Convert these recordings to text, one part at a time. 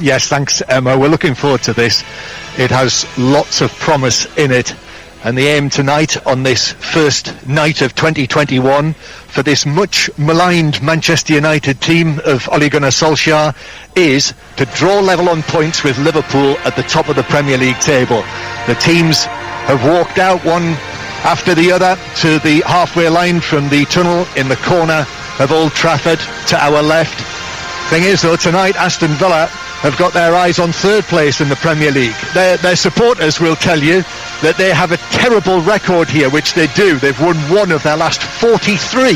Yes, thanks, Emma. We're looking forward to this. It has lots of promise in it. And the aim tonight, on this first night of 2021, for this much maligned Manchester United team of Ole Gunnar Solskjaer, is to draw level on points with Liverpool at the top of the Premier League table. The teams have walked out one after the other to the halfway line from the tunnel in the corner of Old Trafford to our left. Thing is, though, tonight Aston Villa have got their eyes on third place in the Premier League. Their supporters will tell you that they have a terrible record here, which they do. They've won one of their last 43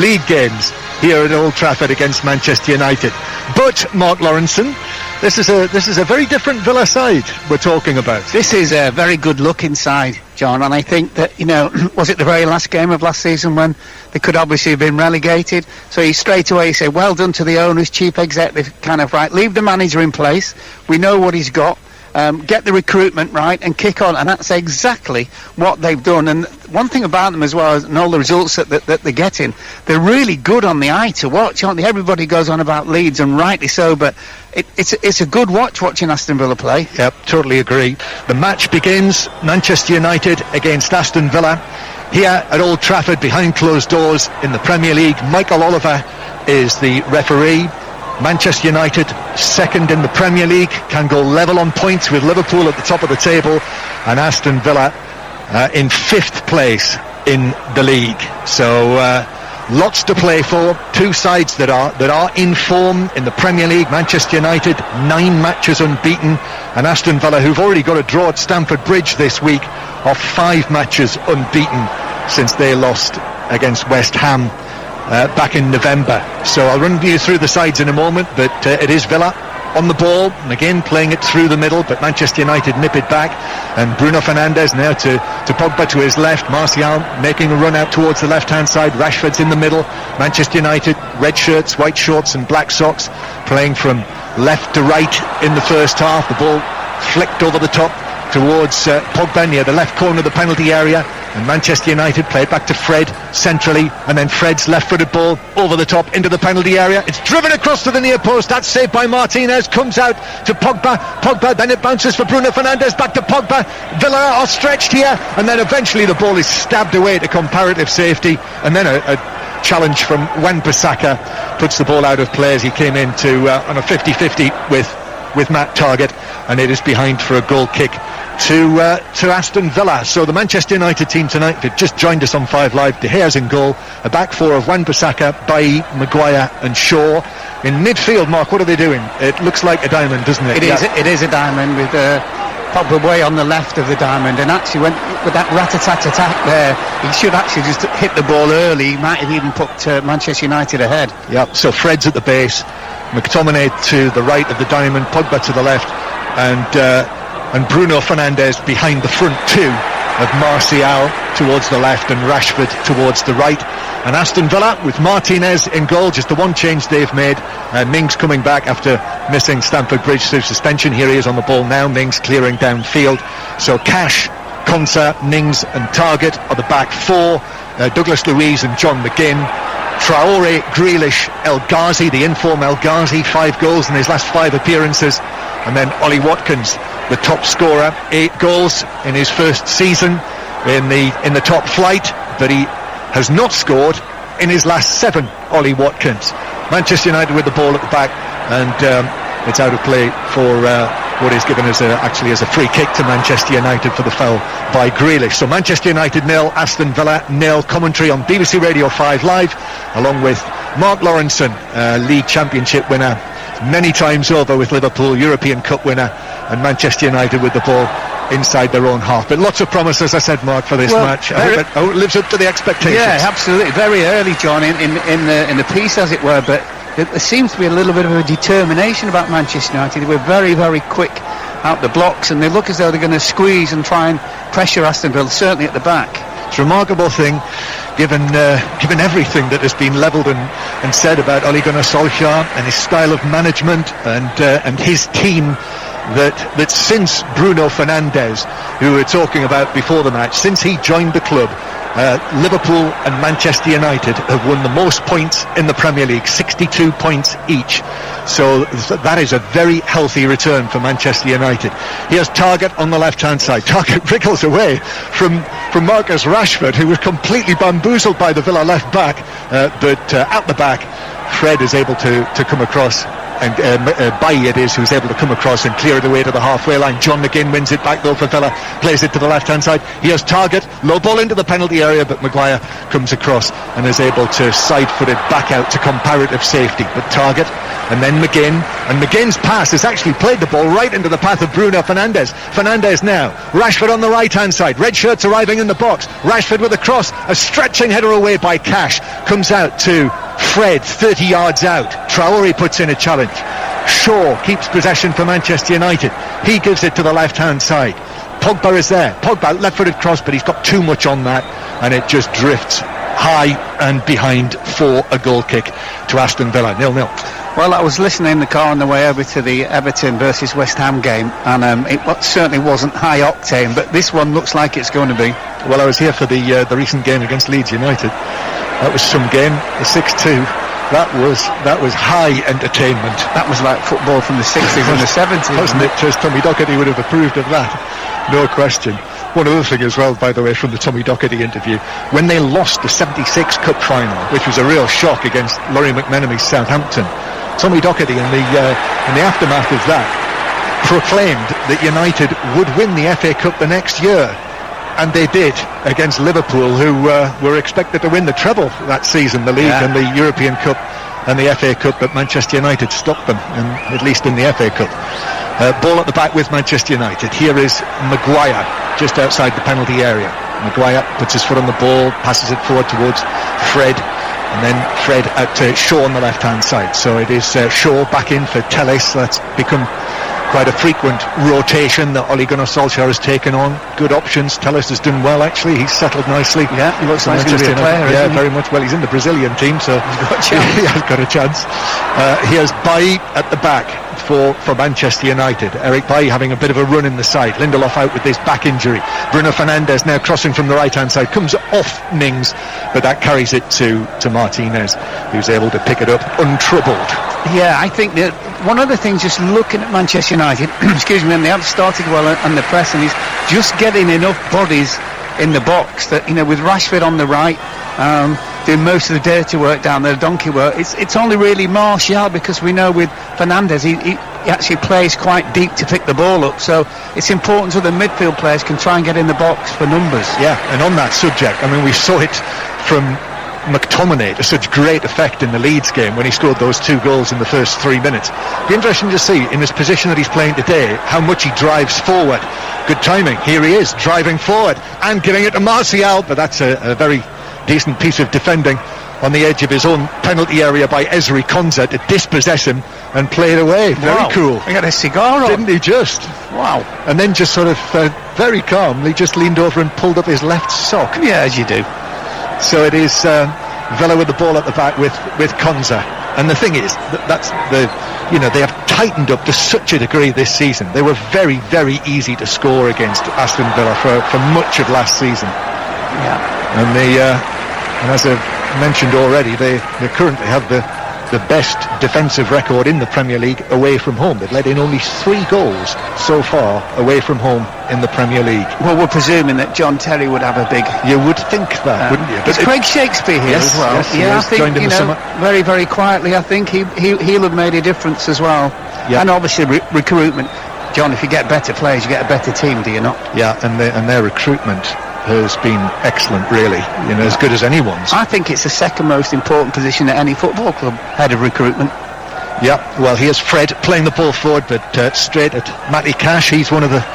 league games here at Old Trafford against Manchester United. But, Mark Lawrenson, this is a very different Villa side we're talking about. This is a very good looking side, John, and I think that, was it the very last game of last season when they could obviously have been relegated? So he straight away said, well done to the owners, chief executive, kind of right, leave the manager in place, we know what he's got, get the recruitment right and kick on, and that's exactly what they've done. And one thing about them as well, and all the results that they're getting, they're really good on the eye to watch, aren't they? Everybody goes on about Leeds, and rightly so, but it's a good watching Aston Villa play. Yep, totally agree. The match begins, Manchester United against Aston Villa, here at Old Trafford behind closed doors in the Premier League. Michael Oliver is the referee. Manchester United, second in the Premier League, can go level on points with Liverpool at the top of the table, and Aston Villa in fifth place in the league. So lots to play for. Two sides that are in form in the Premier League. Manchester United 9 matches unbeaten, and Aston Villa, who've already got a draw at Stamford Bridge this week, of 5 matches unbeaten since they lost against West Ham back in November. So I'll run you through the sides in a moment, but it is Villa on the ball, and again playing it through the middle, but Manchester United nip it back, and Bruno Fernandes now to Pogba to his left, Martial making a run out towards the left hand side, Rashford's in the middle. Manchester United, red shirts, white shorts and black socks, playing from left to right in the first half. The ball flicked over the top towards Pogba near the left corner of the penalty area, and Manchester United play it back to Fred centrally, and then Fred's left-footed ball over the top into the penalty area. It's driven across to the near post. That's saved by Martinez. Comes out to Pogba, then it bounces for Bruno Fernandes, back to Pogba. Villa are stretched here, and then eventually the ball is stabbed away to comparative safety, and then a challenge from Wan-Bissaka puts the ball out of play as he came in on a 50-50 with Matt Targett, and it is behind for a goal kick to Aston Villa. So the Manchester United team tonight, they've just joined us on 5 Live. De Gea's in goal, a back four of Wan-Bissaka, Bailly, Maguire and Shaw. In midfield, Mark, what are they doing? It looks like a diamond, doesn't it? It is a diamond with Pogba way on the left of the diamond, and actually went with that rat-a-tat-a-tat there. He should actually just hit the ball early. He might have even put Manchester United ahead. Yep, so Fred's at the base, McTominay to the right of the diamond, Pogba to the left, and Bruno Fernandes behind the front two of Martial towards the left and Rashford towards the right. And Aston Villa with Martinez in goal, just the one change they've made. Mings coming back after missing Stamford Bridge through suspension. Here he is on the ball now, Mings clearing downfield. So Cash, Konsa, Mings and Targett are the back four. Douglas Luiz and John McGinn. Traore, Grealish, El Ghazi, the inform El Ghazi, 5 goals in his last 5 appearances. And then Ollie Watkins, the top scorer, 8 goals in his first season in the top flight, but he has not scored in his last 7, Ollie Watkins. Manchester United with the ball at the back, and it's out of play for what is given as a free kick to Manchester United for the foul by Grealish. So Manchester United 0, Aston Villa 0. Commentary on BBC Radio 5 Live, along with Mark Lawrenson, League Championship winner many times over with Liverpool, European Cup winner, and Manchester United with the ball inside their own half. But lots of promise, as I said, Mark, for this match. I hope it lives up to the expectations. Yeah, absolutely. Very early, John, in the piece, as it were, but there seems to be a little bit of a determination about Manchester United. They were very, very quick out the blocks, and they look as though they're going to squeeze and try and pressure Aston Villa, certainly at the back. It's a remarkable thing, given everything that has been levelled and said about Ole Gunnar Solskjaer and his style of management and his team, that since Bruno Fernandes, who we were talking about before the match, since he joined the club, Liverpool and Manchester United have won the most points in the Premier League, 62 points each. So that is a very healthy return for Manchester United. Here's Targett on the left-hand side. Targett wriggles away from Marcus Rashford, who was completely bamboozled by the Villa left back, but at the back, Fred is able to come across, and Bailly it is who's able to come across and clear it away to the halfway line. John McGinn wins it back though for Villa, plays it to the left hand side. Here's Targett, low ball into the penalty area, but Maguire comes across and is able to side-foot it back out to comparative safety. But Targett and then McGinn, and McGinn's pass has actually played the ball right into the path of Bruno Fernandes. Fernandes now, Rashford on the right hand side, red shirts arriving in the box, Rashford with a cross, a stretching header away by Cash, comes out to Fred 30 yards out. Traore puts in a challenge. Shaw keeps possession for Manchester United. He gives it to the left hand side. Pogba is there. Pogba left-footed cross, but he's got too much on that, and it just drifts high and behind for a goal kick to Aston Villa. 0-0. Well, I was listening in the car on the way over to the Everton versus West Ham game, and it certainly wasn't high octane, but this one looks like it's going to be. Well, I was here for the recent game against Leeds United. That was some game, the 6-2. That was high entertainment. That was like football from the 60s and the 70s, wasn't it? Just Tommy Docherty would have approved of that, no question. One other thing as well, by the way, from the Tommy Docherty interview, when they lost the 76 Cup final, which was a real shock against Laurie McMenemy's Southampton, Tommy Docherty in the aftermath of that proclaimed that United would win the FA Cup the next year. And they did, against Liverpool, who were expected to win the treble that season, the League and the European Cup and the FA Cup, but Manchester United stopped them, at least in the FA Cup. Ball at the back with Manchester United. Here is Maguire, just outside the penalty area. Maguire puts his foot on the ball, passes it forward towards Fred, and then Fred out to Shaw on the left-hand side. So it is Shaw back in for Telles. That's become quite a frequent rotation that Ole Gunnar Solskjaer has taken on. Good options. Telles has done well, actually. He's settled nicely. Yeah, he looks like he's going to be a player. Yeah, very much. Well, he's in the Brazilian team, so he's got a chance. He has got a chance. Here's Bailly at the back for Manchester United. Eric Bailly having a bit of a run in the side. Lindelof out with this back injury. Bruno Fernandes now crossing from the right-hand side. Comes off Mings, but that carries it to Martinez, who's able to pick it up untroubled. Yeah, I think that one of the things, just looking at Manchester United, excuse me, and they have started well on the pressing, is just getting enough bodies in the box that, with Rashford on the right, doing most of the dirty work down there, donkey work. It's only really Martial, because we know with Fernandes he actually plays quite deep to pick the ball up, so it's important so the midfield players can try and get in the box for numbers. Yeah, and on that subject, I mean, we saw it from McTominay to such great effect in the Leeds game when he scored those 2 goals in the first 3 minutes. It'll be interesting to see in this position that he's playing today how much he drives forward. Good timing, here he is driving forward and giving it to Martial, but that's a very decent piece of defending on the edge of his own penalty area by Ezri Konsa to dispossess him and play it away. Very cool. He had a cigar on. Didn't he just? Wow. And then just sort of very calmly just leaned over and pulled up his left sock. Yeah, as you do. So it is Villa with the ball at the back with Konsa. And the thing is, they have tightened up to such a degree this season. They were very, very easy to score against Aston Villa for much of last season. Yeah. And as I've mentioned already, they currently have the best defensive record in the Premier League away from home. They've let in only 3 goals so far away from home in the Premier League. Well, we're presuming that John Terry would have a big... You would think that, wouldn't you? But Craig Shakespeare here as well. Yes, I think, very, very quietly, I think he'll have made a difference as well. Yeah. And obviously recruitment. John, if you get better players, you get a better team, do you not? Yeah, and their recruitment has been excellent, really, as good as anyone's. I think it's the second most important position at any football club, head of recruitment. Yeah, well, here's Fred playing the ball forward, but straight at Matty Cash. He's one of the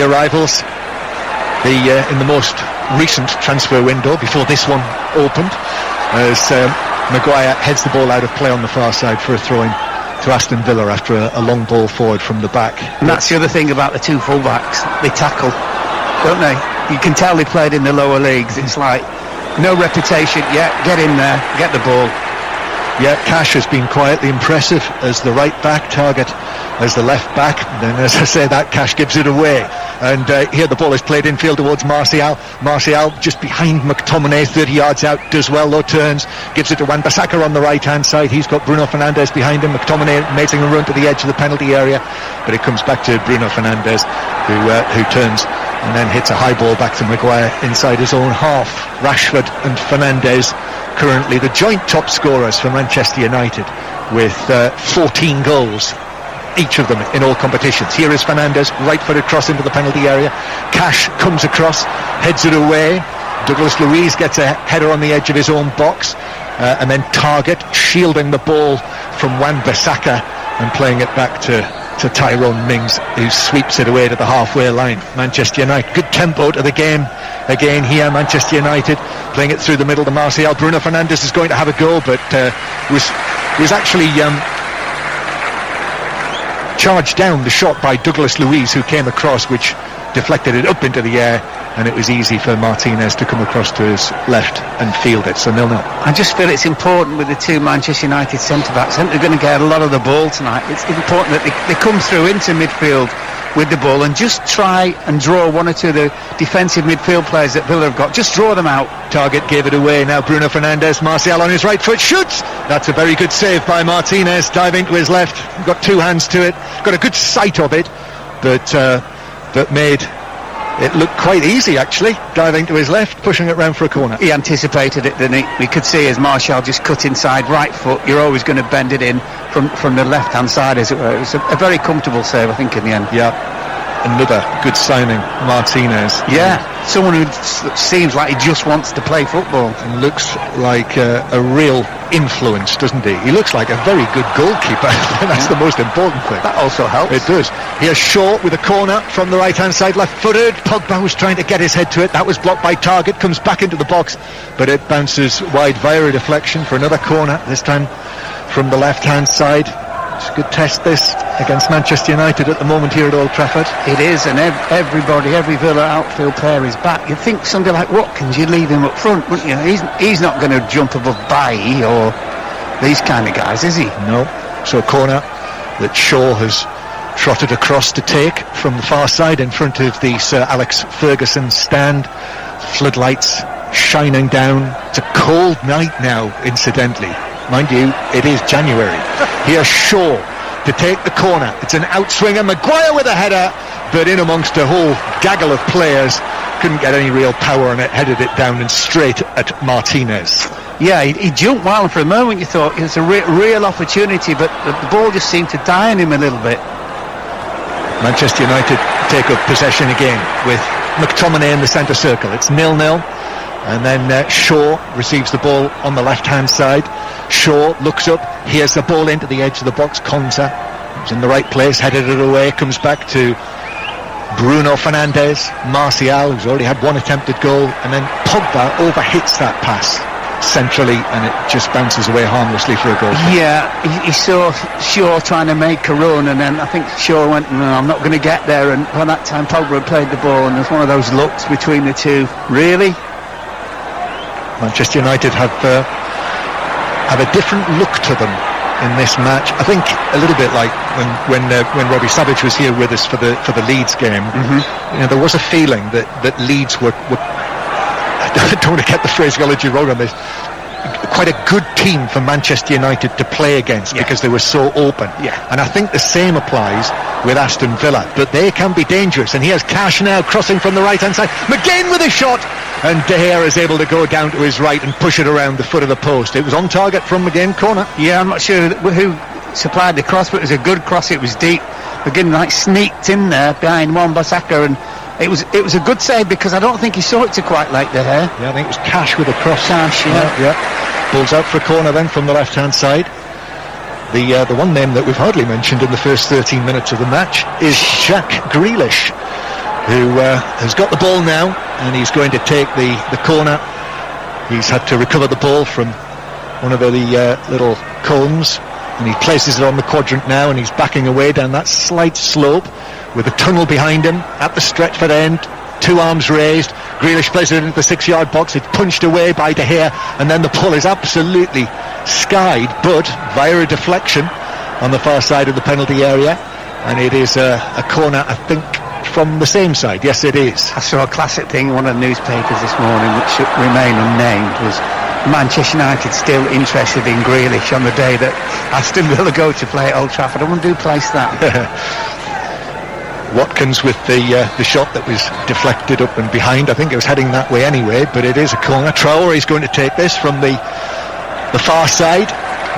arrivals in the most recent transfer window before this one opened, as Maguire heads the ball out of play on the far side for a throw-in to Aston Villa after a long ball forward from the back. And that's the other thing about the 2 fullbacks. They tackle, don't they? You can tell they played in the lower leagues. It's like no reputation yet. Get in there, get the ball. Yeah, Cash has been quietly impressive as the right back, Target as the left back. Then, as I say, that Cash gives it away. And here the ball is played infield towards Martial. Martial just behind McTominay, 30 yards out, does well though, turns, gives it to Wan-Bissaka on the right-hand side. He's got Bruno Fernandes behind him. McTominay making a run to the edge of the penalty area, but it comes back to Bruno Fernandes, who turns and then hits a high ball back to Maguire inside his own half. Rashford and Fernandes currently the joint top scorers for Manchester United with 14 goals, each of them in all competitions. Here is Fernandes, right-footed cross into the penalty area. Cash comes across, heads it away. Douglas Luiz gets a header on the edge of his own box, and then Target shielding the ball from Wan-Bissaka and playing it back to Tyrone Mings, who sweeps it away to the halfway line. Manchester United, good tempo to the game again here. Manchester United playing it through the middle to Martial. Bruno Fernandes is going to have a go, but was actually charged down the shot by Douglas Luiz, who came across, which deflected it up into the air, and it was easy for Martinez to come across to his left and field it. So 0-0. I just feel it's important with the two Manchester United centre-backs. I think they're going to get a lot of the ball tonight. It's important that they come through into midfield with the ball and just try and draw one or two of the defensive midfield players that Villa have got. Just draw them out. Target gave it away. Now Bruno Fernandes. Martial on his right foot shoots. That's a very good save by Martinez, diving to his left. Got two hands to it, got a good sight of it, but made it looked quite easy, actually, diving to his left, pushing it round for a corner. He anticipated it, didn't he? We could see as Martial just cut inside, right foot. You're always going to bend it in from the left-hand side, as it were. It was a very comfortable save, I think, in the end. Yeah, another good signing, Martinez. Yeah, someone who seems like he just wants to play football. And looks like a real influence, doesn't he? He looks like a very good goalkeeper. That's the most important thing. That also helps. It does. Here's Shaw with a corner from the right-hand side, left-footed. Pogba was trying to get his head to it. That was blocked by Target. Comes back into the box, but it bounces wide via a deflection for another corner, this time from the left-hand side. It's a good test, this, against Manchester United at the moment here at Old Trafford. It is, and every Villa outfield player is back. You'd think somebody like Watkins, you'd leave him up front, wouldn't you? He's not going to jump above Bailly or these kind of guys, is he? No. So a corner that Shaw has trotted across to take from the far side in front of the Sir Alex Ferguson stand. Floodlights shining down. It's a cold night now, incidentally. Mind you, it is January. Here's Shaw to take the corner. It's an outswinger. Maguire with a header, but in amongst a whole gaggle of players, couldn't get any real power on it, headed it down and straight at Martinez. Yeah, he jumped well, and for a moment you thought it was a real opportunity, but the ball just seemed to die on him a little bit. Manchester United take up possession again with McTominay in the centre circle. It's 0-0. And then Shaw receives the ball on the left-hand side. Shaw looks up, here's the ball into the edge of the box. Konsa, who's in the right place, headed it away, comes back to Bruno Fernandes. Martial, who's already had one attempted goal, and then Pogba overhits that pass centrally, and it just bounces away harmlessly for a goal. Yeah, he saw Shaw trying to make a run, and then I think Shaw went, no, I'm not going to get there, and by that time Pogba had played the ball, and there's one of those looks between the two. Really? Manchester United have a different look to them in this match. I think a little bit like when Robbie Savage was here with us for the Leeds game. Mm-hmm. You know, there was a feeling that Leeds were I don't want to get the phraseology wrong on this, quite a good team for Manchester United to play against, because they were so open. Yeah. And I think the same applies with Aston Villa, but they can be dangerous. And here's Cash now crossing from the right hand side, McGinn with a shot, and De Gea is able to go down to his right and push it around the foot of the post. It was on target from McGinn, corner. Yeah, I'm not sure who supplied the cross, but it was a good cross. It was deep. McGinn sneaked in there behind Wan-Bissaka, and it was a good save, because I don't think he saw it to quite like De Gea. Yeah, I think it was Cash with a cross. Cash, yeah. Balls out for a corner then from the left hand side. The one name that we've hardly mentioned in the first 13 minutes of the match is Jack Grealish, who has got the ball now, and he's going to take the corner. He's had to recover the ball from one of the little cones, and he places it on the quadrant now, and he's backing away down that slight slope with a tunnel behind him at the Stretford end. two arms raised. Grealish plays it into the 6-yard box. It's punched away by De Gea, and then the ball is absolutely skied, but via a deflection on the far side of the penalty area, and it is a corner, I think, from the same side. Yes, it is. I saw a classic thing in one of the newspapers this morning, which should remain unnamed, was Manchester United still interested in Grealish on the day that Aston Villa go to play at Old Trafford. I wonder who placed that. Watkins with the shot that was deflected up and behind. I think it was heading that way anyway, but it is a corner. Traore is going to take this from the far side.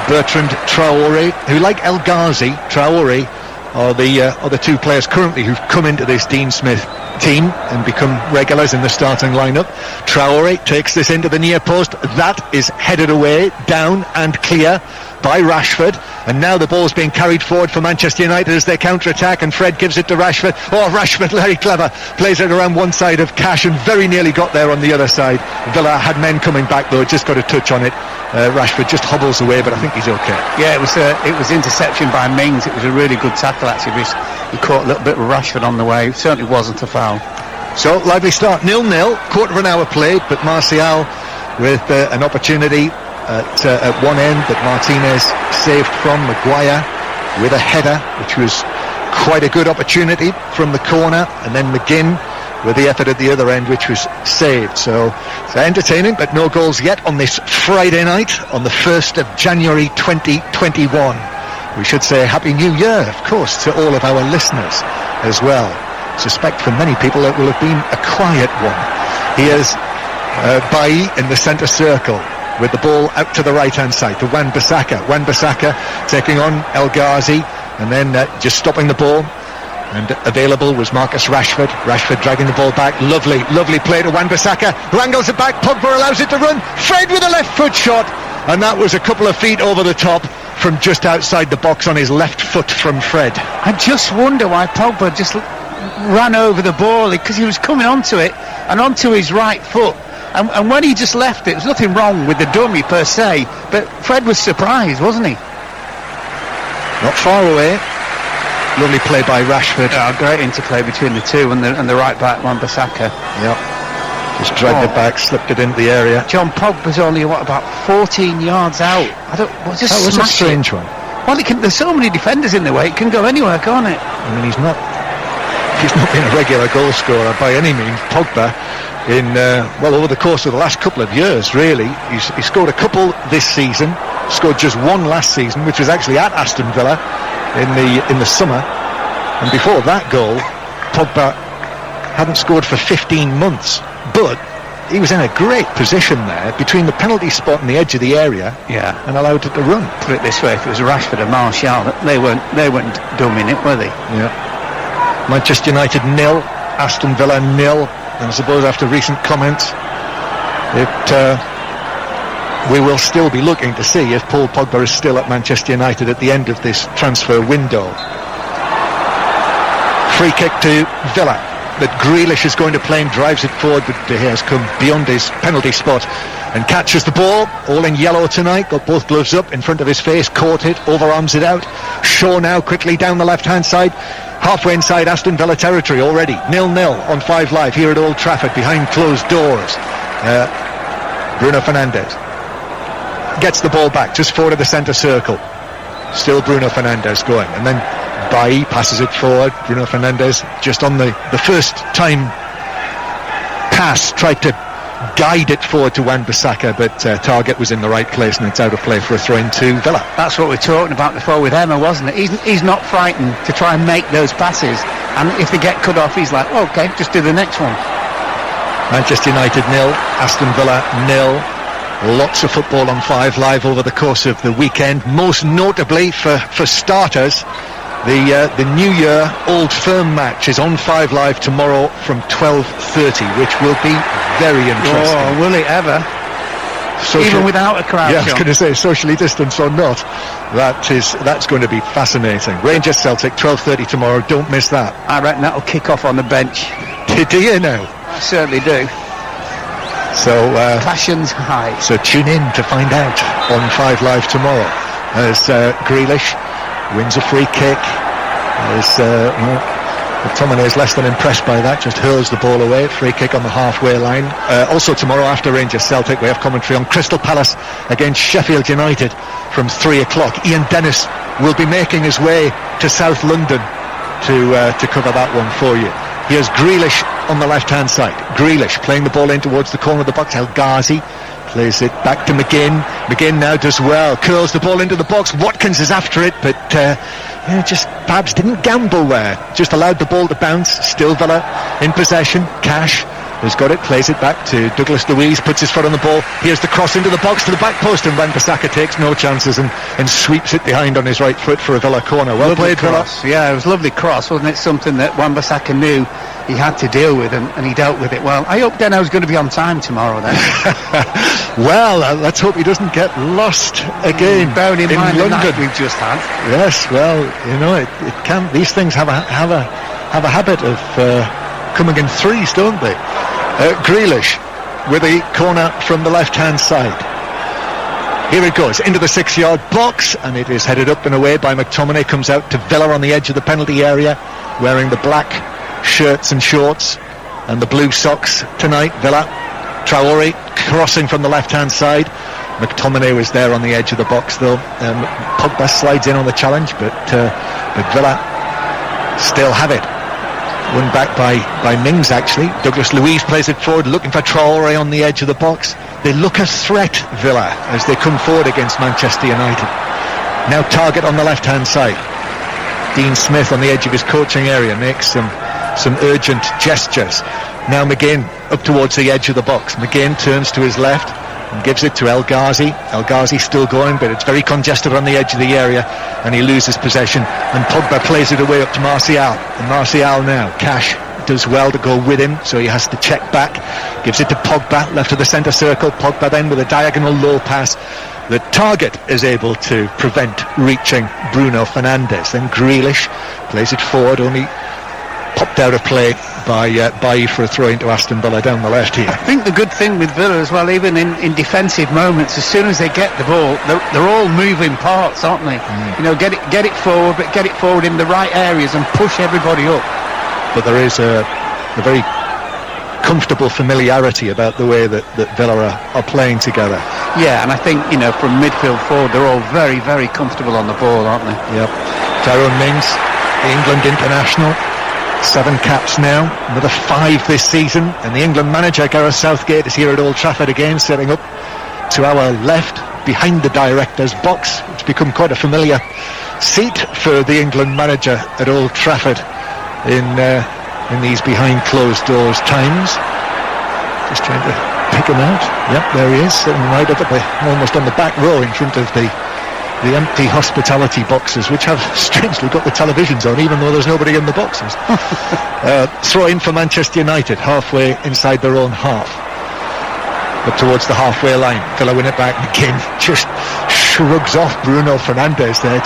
Bertrand Traore, who, like El Ghazi, Traore are the two players currently who've come into this Dean Smith team and become regulars in the starting lineup. Traore takes this into the near post. That is headed away, down and clear by Rashford, and now the ball's being carried forward for Manchester United as they counter-attack, and Fred gives it to Rashford. Rashford, very clever, plays it around one side of Cash and very nearly got there on the other side. Villa had men coming back though, just got a touch on it. Rashford just hobbles away, but I think he's okay. Yeah, it was interception by Mings. It was a really good tackle actually. He caught a little bit of Rashford on the way. It certainly wasn't a foul. So, lively start, 0-0, quarter of an hour played, but Martial with an opportunity at one end that Martinez saved from. Maguire with a header, which was quite a good opportunity from the corner, and then McGinn with the effort at the other end, which was saved. So it's entertaining, but no goals yet on this Friday night, on the 1st of January 2021. We should say Happy New Year, of course, to all of our listeners as well. Suspect for many people it will have been a quiet one. Here's Bailly in the centre circle with the ball out to the right-hand side to Wan-Bissaka. Wan-Bissaka taking on El Ghazi, and then just stopping the ball. And available was Marcus Rashford. Rashford dragging the ball back. Lovely play to Wan-Bissaka, who angles it back. Pogba allows it to run. Fred with a left foot shot, and that was a couple of feet over the top from just outside the box on his left foot from Fred. I just wonder why Pogba just ran over the ball, because he was coming onto it and onto his right foot. And when he just left it, there was nothing wrong with the dummy per se, but Fred was surprised, wasn't he? Not far away. Lovely play by Rashford. Yeah, great interplay between the two and the right back, Wan-Bissaka. Yep. Just dragged it back, slipped it into the area. John Pogba's only, about 14 yards out? That was a strange one. Well, there's so many defenders in the way, it can go anywhere, can't it? I mean, he's not been a regular goal scorer by any means. Pogba, over the course of the last couple of years, really. He scored a couple this season, scored just one last season, which was actually at Aston Villa in the summer, and before that goal Pogba hadn't scored for 15 months, but he was in a great position there between the penalty spot and the edge of the area, and allowed it to run. Put it this way, if it was Rashford and Martial, they weren't dumb in it, were they? Manchester United 0, Aston Villa 0, and I suppose after recent comments we will still be looking to see if Paul Pogba is still at Manchester United at the end of this transfer window. Free kick to Villa that Grealish is going to play and drives it forward, but De Gea has come beyond his penalty spot and catches the ball, all in yellow tonight, got both gloves up in front of his face, caught it, overarms it out. Shaw now quickly down the left-hand side, halfway inside Aston Villa territory already. 0-0 on 5 Live here at Old Trafford behind closed doors. Bruno Fernandes gets the ball back just forward of the centre circle. Still Bruno Fernandes going, and then Bailly passes it forward. Bruno Fernandes just on the first time pass tried to guide it forward to Wan-Bissaka, but target was in the right place and it's out of play for a throw-in to Villa. That's what we were talking about before with Emma, wasn't it? He's not frightened to try and make those passes, and if they get cut off he's like, okay, just do the next one. Manchester United 0, Aston Villa 0. Lots of football on 5 Live over the course of the weekend, most notably for starters the New Year Old Firm match is on 5 Live tomorrow from 12:30, which will be very interesting. Oh, will it ever? Even without a crowd. Yeah, I was going to say, socially distanced or not, that's going to be fascinating. Rangers Celtic 12:30 tomorrow, don't miss that. I reckon that'll kick off on the bench. Do you know? I certainly do. So passions high. So tune in to find out on 5 Live tomorrow as Grealish wins a free kick, as McTominay is less than impressed by that, just hurls the ball away. Free kick on the halfway line. Also tomorrow after Rangers Celtic we have commentary on Crystal Palace against Sheffield United from 3 o'clock. Ian Dennis will be making his way to South London to cover that one for you. Here's Grealish on the left hand side. Grealish playing the ball in towards the corner of the box. El Ghazi plays it back to McGinn. McGinn now does well, curls the ball into the box. Watkins is after it, but just perhaps didn't gamble there. Just allowed the ball to bounce. Still Villa in possession. Cash has got it, plays it back to Douglas Luiz, puts his foot on the ball. Here's the cross into the box to the back post, and Wan-Bissaka takes no chances and sweeps it behind on his right foot for a Villa corner. Well lovely played, cross. Villa. Yeah, it was a lovely cross, wasn't it? Something that Wan-Bissaka knew he had to deal with, and he dealt with it well. I hope Deno's going to be on time tomorrow then. Well, let's hope he doesn't get lost again. Bearing in mind London. the night we've just had. Yes, well, it can. These things have a habit of coming in threes, don't they? Grealish with a corner from the left-hand side. Here it goes into the 6-yard box, and it is headed up and away by McTominay. Comes out to Villa on the edge of the penalty area, wearing the black shirts and shorts and the blue socks tonight. Villa. Traore crossing from the left-hand side. McTominay was there on the edge of the box though. Pogba slides in on the challenge, but Villa still have it. Won back by Mings actually. Douglas Luiz plays it forward, looking for Traore on the edge of the box. They look a threat, Villa, as they come forward against Manchester United. Now Target on the left-hand side. Dean Smith on the edge of his coaching area makes some urgent gestures. Now McGinn up towards the edge of the box. McGinn turns to his left and gives it to El Ghazi. El Ghazi still going, but it's very congested on the edge of the area, and he loses possession, and Pogba plays it away up to Martial. And Martial now, Cash does well to go with him, so he has to check back, gives it to Pogba, left of the centre circle. Pogba then with a diagonal low pass. The Target is able to prevent reaching Bruno Fernandes. Then Grealish plays it forward, only popped out of play by for a throw into Aston Villa down the left here. I think the good thing with Villa as well, even in defensive moments, as soon as they get the ball, they're all moving parts, aren't they? You know, get it forward, but get it forward in the right areas and push everybody up. But there is a very comfortable familiarity about the way that Villa are playing together. Yeah, and I think, you know, from midfield forward, they're all very, very comfortable on the ball, aren't they? Yep. Tyrone Mings, the England international. 7 caps now, another 5 this season, and the England manager Gareth Southgate is here at Old Trafford again, setting up to our left behind the director's box. It's become quite a familiar seat for the England manager at Old Trafford in these behind closed doors times. Just trying to pick him out. Yep, there he is, sitting right up at almost on the back row in front of the empty hospitality boxes, which have strangely got the televisions on, even though there's nobody in the boxes. Throw in for Manchester United, halfway inside their own half. But towards the halfway line, Villa win it back. McGinn just shrugs off Bruno Fernandes there.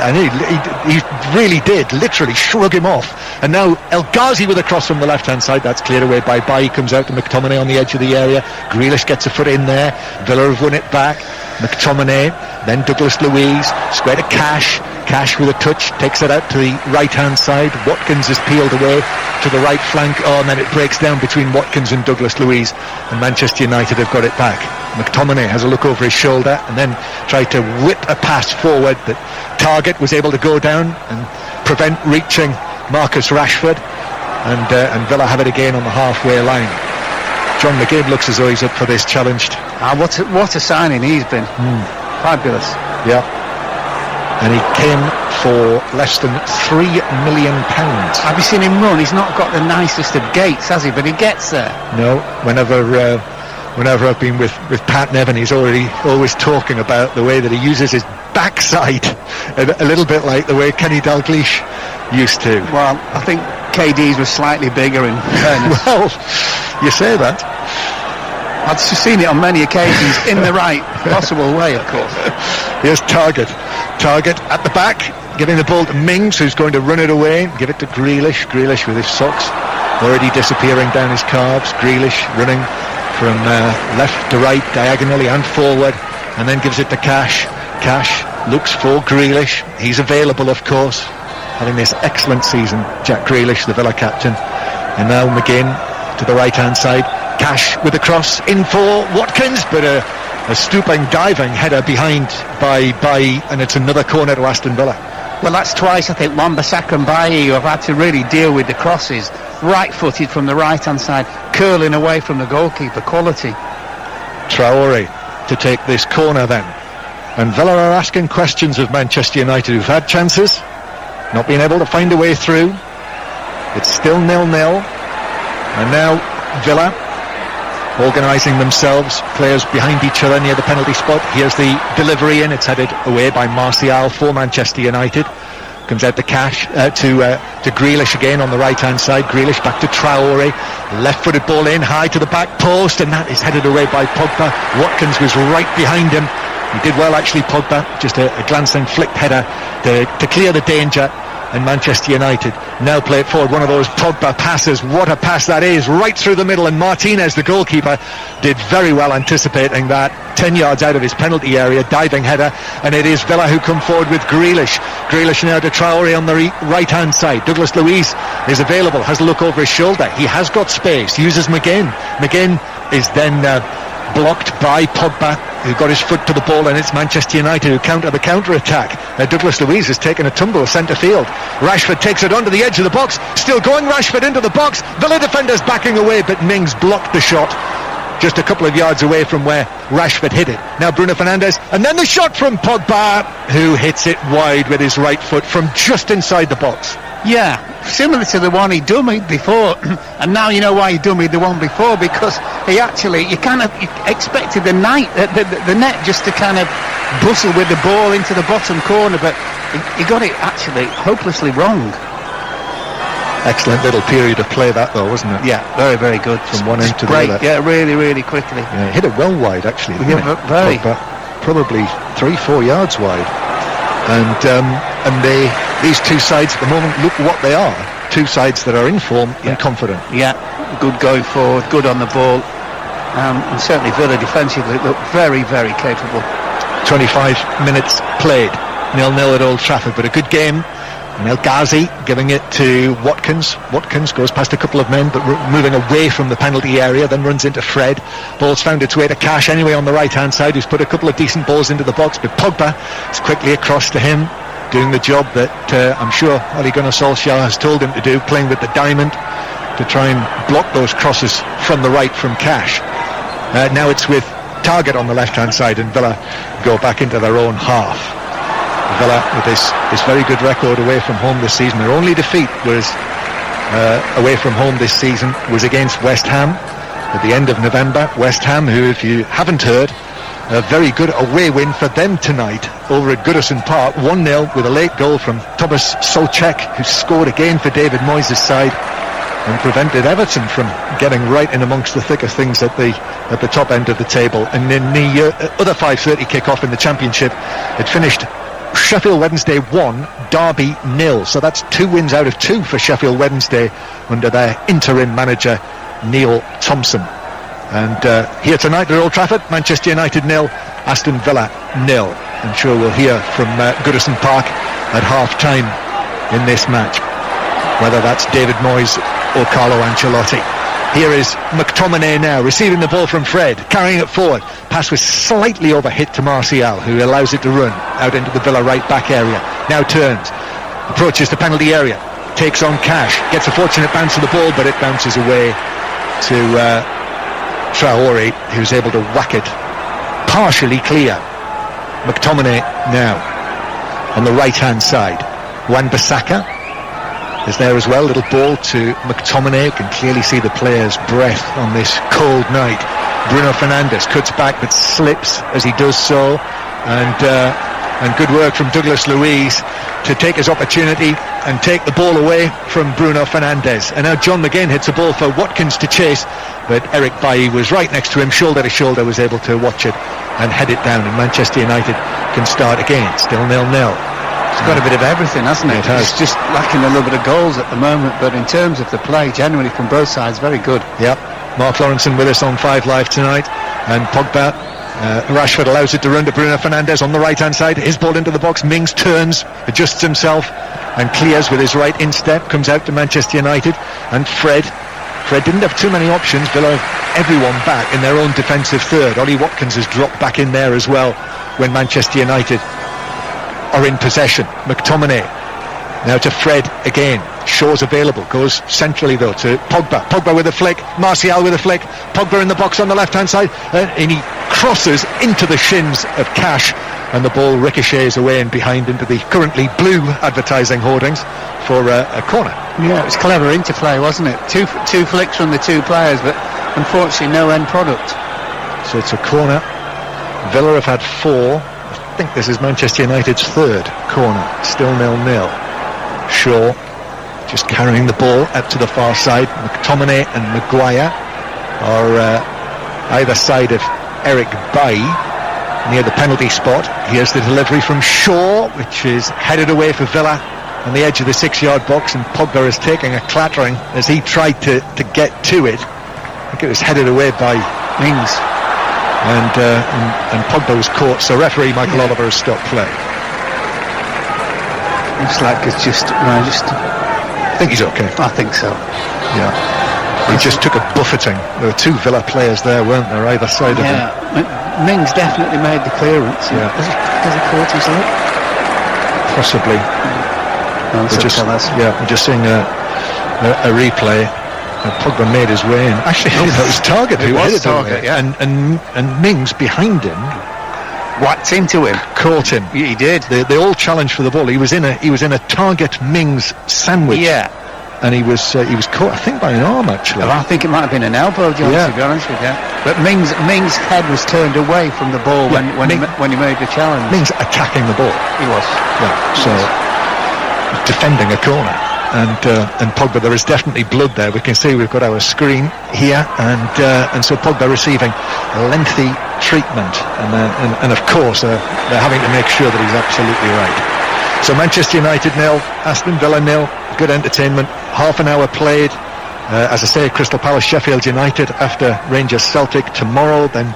And he really did literally shrug him off. And now El Ghazi with a cross from the left-hand side. That's cleared away by Bailly. Comes out to McTominay on the edge of the area. Grealish gets a foot in there. Villa have won it back. McTominay, then Douglas Luiz, square to Cash. Cash with a touch, takes it out to the right-hand side. Watkins is peeled away to the right flank. And then it breaks down between Watkins and Douglas Luiz, and Manchester United have got it back. McTominay has a look over his shoulder and then tried to whip a pass forward, but Target was able to go down and prevent reaching Marcus Rashford, and Villa have it again on the halfway line. John McGinn looks as though he's up for this challenge. What a signing he's been. Fabulous. Yeah. And he came for less than £3 million. Have you seen him run? He's not got the nicest of gaits, has he? But he gets there. No. Whenever I've been with Pat Nevin, he's always talking about the way that he uses his backside, a little bit like the way Kenny Dalglish used to. Well, I think KD's was slightly bigger in fairness. Well, you say that. I've seen it on many occasions in the right possible way, of course. Here's Target at the back, giving the ball to Mings, who's going to run it away, give it to Grealish with his socks already disappearing down his calves. Grealish running from left to right, diagonally and forward, and then gives it to Cash. Cash looks for Grealish. He's available, of course. having this excellent season. Jack Grealish, the Villa captain, and now McGinn to the right-hand side. Cash with a cross in for Watkins, but a stooping, diving header behind by Bailly, and it's another corner to Aston Villa. Well, that's twice, I think, Wan-Bissaka and Bailly, who have had to really deal with the crosses. Right-footed from the right-hand side, curling away from the goalkeeper. Quality. Traore to take this corner then. And Villa are asking questions of Manchester United, who've had chances, not been able to find a way through. It's still 0-0. And now Villa organising themselves, players behind each other near the penalty spot. Here's the delivery in, it's headed away by Martial for Manchester United. Comes out to Cash, to Grealish again on the right hand side. Grealish back to Traore, left footed ball in, high to the back post, and that is headed away by Pogba. Watkins was right behind him. He did well actually, Pogba, just a glancing flicked header to clear the danger. And Manchester United now play it forward. One of those Pogba passes, what a pass that is, right through the middle, and Martinez, the goalkeeper, did very well anticipating that. 10 yards out of his penalty area, diving header, and it is Villa who come forward with Grealish. Grealish now to Traore on the right hand side. Douglas Luiz is available, has a look over his shoulder, he has got space, uses McGinn. McGinn is then blocked by Pogba, who got his foot to the ball, and it's Manchester United who counter the counter-attack. Douglas Luiz has taken a tumble centre field. Rashford takes it onto the edge of the box, still going, Rashford into the box, Villa defenders backing away, but Mings blocked the shot just a couple of yards away from where Rashford hit it. Now Bruno Fernandes, and then the shot from Pogba, who hits it wide with his right foot from just inside the box. Yeah, similar to the one he dummied before, and now you know why he dummied the one before, because he actually, you expected the net just to kind of bustle with the ball into the bottom corner, but he got it actually hopelessly wrong. Excellent little period of play that though, wasn't it? Yeah, very, very good. From one end to the other. Yeah, really, really quickly. Yeah, hit it well wide actually, didn't it? Very. Probably 3-4 yards wide. And these two sides at the moment, look what they are. Two sides that are in form and confident. Yeah, good going forward, good on the ball. And certainly Villa defensively look very, very capable. 25 minutes played, 0-0 at Old Trafford, but a good game. And El Ghazi giving it to Watkins. Watkins goes past a couple of men, but moving away from the penalty area, then runs into Fred. Ball's found its way to Cash anyway on the right-hand side, who's put a couple of decent balls into the box, but Pogba is quickly across to him, doing the job that I'm sure Ole Gunnar Solskjaer has told him to do, playing with the diamond to try and block those crosses from the right from Cash. Now it's with Target on the left-hand side, and Villa go back into their own half. Villa, with this very good record away from home this season, their only defeat was away from home this season was against West Ham at the end of November. West Ham, who, if you haven't heard, a very good away win for them tonight over at Goodison Park, 1-0 with a late goal from Thomas Souček, who scored again for David Moyes' side and prevented Everton from getting right in amongst the thick of things at the top end of the table. And in the other 5:30 kick-off in the Championship, it finished Sheffield Wednesday 1, Derby 0. So that's 2 wins out of 2 for Sheffield Wednesday under their interim manager Neil Thompson. And here tonight at Old Trafford, Manchester United 0, Aston Villa 0. I'm sure we'll hear from Goodison Park at half-time in this match, whether that's David Moyes or Carlo Ancelotti. Here is McTominay now, receiving the ball from Fred, carrying it forward. Pass was slightly overhit to Martial, who allows it to run out into the Villa right back area. Now turns, approaches the penalty area, takes on Cash, gets a fortunate bounce of the ball, but it bounces away to Traore, who's able to whack it partially clear. McTominay now on the right hand side. Wan-Bissaka is there as well, little ball to McTominay. You can clearly see the player's breath on this cold night. Bruno Fernandes cuts back but slips as he does so, and good work from Douglas Luiz to take his opportunity and take the ball away from Bruno Fernandes. And now John McGinn hits a ball for Watkins to chase, but Eric Bailly was right next to him, shoulder to shoulder, was able to watch it and head it down, and Manchester United can start again, still 0-0. It's got a bit of everything, hasn't it? It's just lacking a little bit of goals at the moment, but in terms of the play, generally from both sides, very good. Yep. Mark Lawrenson with us on 5 Live tonight, and Pogba Rashford allows it to run to Bruno Fernandes on the right-hand side. His ball into the box. Mings turns, adjusts himself, and clears with his right instep. Comes out to Manchester United, and Fred didn't have too many options. Villa have everyone back in their own defensive third. Ollie Watkins has dropped back in there as well when Manchester United are in possession. McTominay now to Fred again. Shaw's available, goes centrally though to Pogba with a flick, Martial with a flick, Pogba in the box on the left hand side, and he crosses into the shins of Cash, and the ball ricochets away and behind into the currently blue advertising hoardings for a corner. Yeah, it was clever interplay, wasn't it? Two flicks from the two players, but unfortunately no end product. So it's a corner. Villa have had 4. I think this is Manchester United's third corner. Still 0-0. Shaw just carrying the ball out to the far side. McTominay and Maguire are either side of Eric Bailly near the penalty spot. Here's the delivery from Shaw, which is headed away for Villa on the edge of the 6-yard box, and Pogba is taking a clattering as he tried to get to it. I think it was headed away by Mings, and Pogba was caught, so referee Michael Oliver has stopped play. Looks like it's just I think he's okay. I think so. Yeah. He just took a buffeting. There were 2 Villa players there, weren't there, either side of him? Mings definitely made the clearance. Yeah. Has he caught his leg? Possibly. We're just seeing a replay. Pogba made his way in. Actually, that was Target who hit it. Target, yeah. And Mings behind him whacked into him, caught him. He did. They all challenged for the ball. He was in a Target Mings sandwich. Yeah. And he was caught, I think, by an arm actually. Well, I think it might have been an elbow, John, to be honest with you. But Mings' head was turned away from the ball when he made the challenge. Mings attacking the ball. He was. Yeah. So defending a corner. And Pogba, there is definitely blood there. We can see we've got our screen here, and so Pogba receiving lengthy treatment, and of course they're having to make sure that he's absolutely right. So Manchester United 0, Aston Villa 0. Good entertainment. Half an hour played. As I say, Crystal Palace Sheffield United after Rangers Celtic tomorrow. Then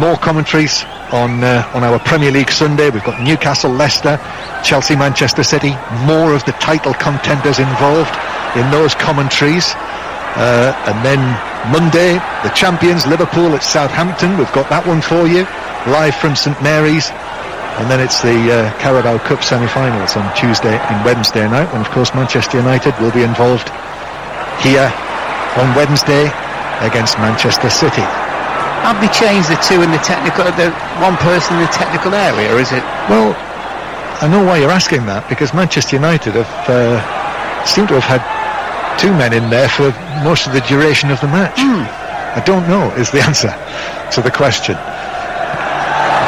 more commentaries on our Premier League Sunday. We've got Newcastle Leicester, Chelsea Manchester City. More of the title contenders involved in those commentaries. And then Monday, the champions Liverpool at Southampton. We've got that one for you live from St Mary's. And then it's the Carabao Cup semi-finals on Tuesday and Wednesday night, when of course Manchester United will be involved here on Wednesday against Manchester City. Have they changed the two in the technical, the one person in the technical area, or is it? Well, I know why you're asking that, because Manchester United have seem to have had 2 men in there for most of the duration of the match. I don't know is the answer to the question.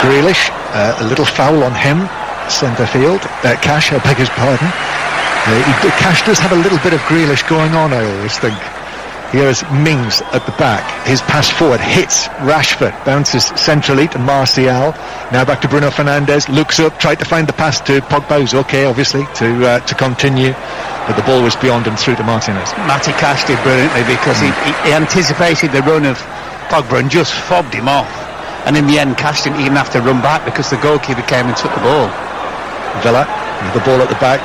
Grealish, a little foul on him, centre field. Cash, I beg his pardon. Cash does have a little bit of Grealish going on, I always think. Here's Mings at the back. His pass forward hits Rashford, bounces centrally to Martial. Now back to Bruno Fernandes. Looks up, tried to find the pass to Pogba, who's okay, obviously, to continue. But the ball was beyond and through to Martinez. Matty Cash did brilliantly, because he anticipated the run of Pogba and just fobbed him off. And in the end, Cash didn't even have to run back, because the goalkeeper came and took the ball. Villa with the ball at the back.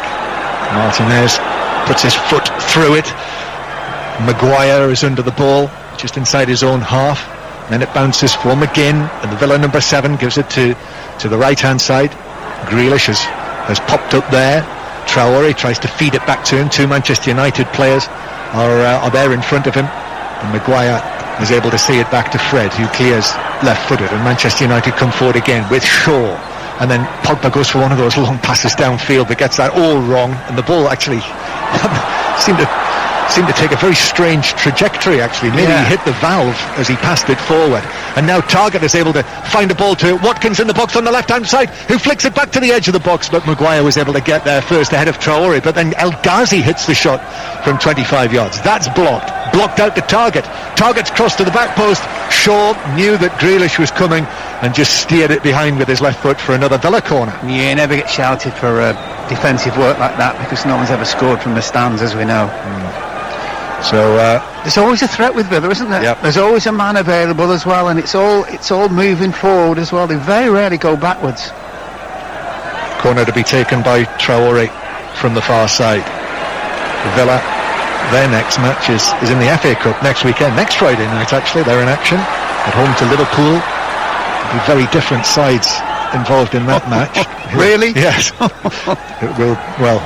Martinez puts his foot through it. Maguire is under the ball, just inside his own half. Then it bounces for McGinn, and the Villa number 7 gives it to the right-hand side. Grealish has popped up there. Traore tries to feed it back to him. 2 Manchester United players are there in front of him. And Maguire is able to see it back to Fred, who clears left-footed, and Manchester United come forward again with Shaw, and then Pogba goes for one of those long passes downfield but gets that all wrong, and the ball actually seemed to take a very strange trajectory, actually. Maybe he hit the valve as he passed it forward, and now Target is able to find a ball to Watkins in the box on the left-hand side, who flicks it back to the edge of the box, but Maguire was able to get there first ahead of Traore, but then El Ghazi hits the shot from 25 yards. That's blocked out to Target. Target's crossed to the back post. Shaw knew that Grealish was coming and just steered it behind with his left foot for another Villa corner. Yeah, you never get shouted for defensive work like that, because no one's ever scored from the stands, as we know. So there's always a threat with Villa, isn't there? Yep. There's always a man available as well, and it's all moving forward as well. They very rarely go backwards. corner to be taken by Traore from the far side. Villa, their next match is in the FA Cup next weekend, next Friday night actually. They're in action at home to Liverpool. It'll be very different sides involved in that match. Really? Yes. It will. Well,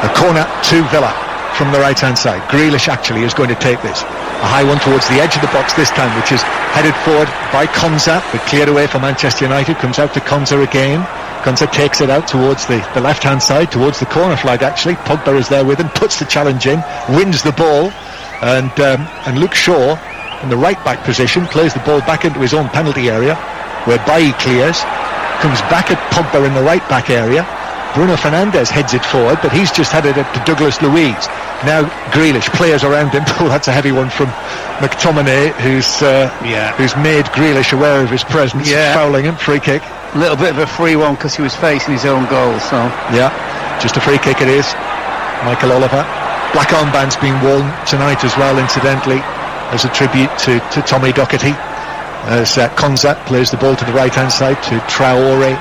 a corner to Villa from the right hand side. Grealish actually is going to take this. A high one towards the edge of the box this time, which is headed forward by Konza, but cleared away for Manchester United. Comes out to Konza again. Konza takes it out towards the left hand side, towards the corner flag actually. Pogba is there with him, puts the challenge in, wins the ball, and Luke Shaw in the right back position plays the ball back into his own penalty area, where Bailly clears, comes back at Pogba in the right back area. Bruno Fernandes heads it forward, but he's just headed it to Douglas Luiz. Now Grealish, players around him. Oh, that's a heavy one from McTominay, who's made Grealish aware of his presence, fouling him. Free kick. A little bit of a free one because he was facing his own goal. So yeah, just a free kick it is. Michael Oliver. Black armband's been worn tonight as well, incidentally, as a tribute to Tommy Docherty. As Konza plays the ball to the right hand side to Traore,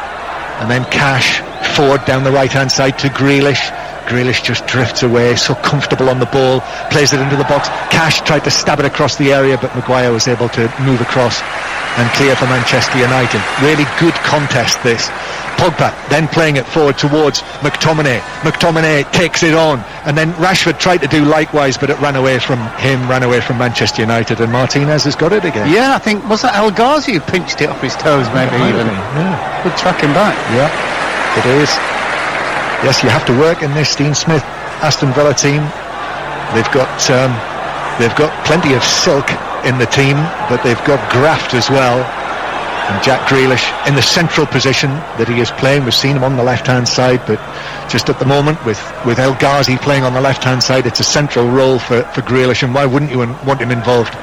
and then Cash forward down the right hand side to Grealish. Grealish just drifts away, so comfortable on the ball, plays it into the box. Cash tried to stab it across the area, but Maguire was able to move across and clear for Manchester United. Really good contest this. Pogba then playing it forward towards McTominay. McTominay takes it on, and then Rashford tried to do likewise, but it ran away from him, ran away from Manchester United, and Martinez has got it again. Yeah, I think, was that El Ghazi who pinched it off his toes maybe even? Yeah. Good tracking back. Yeah, it is. Yes, you have to work in this Dean Smith Aston Villa team. They've got plenty of silk in the team, but they've got graft as well. And Jack Grealish in the central position that he is playing. We've seen him on the left-hand side, but just at the moment with El Ghazi playing on the left-hand side, it's a central role for Grealish, and why wouldn't you want him involved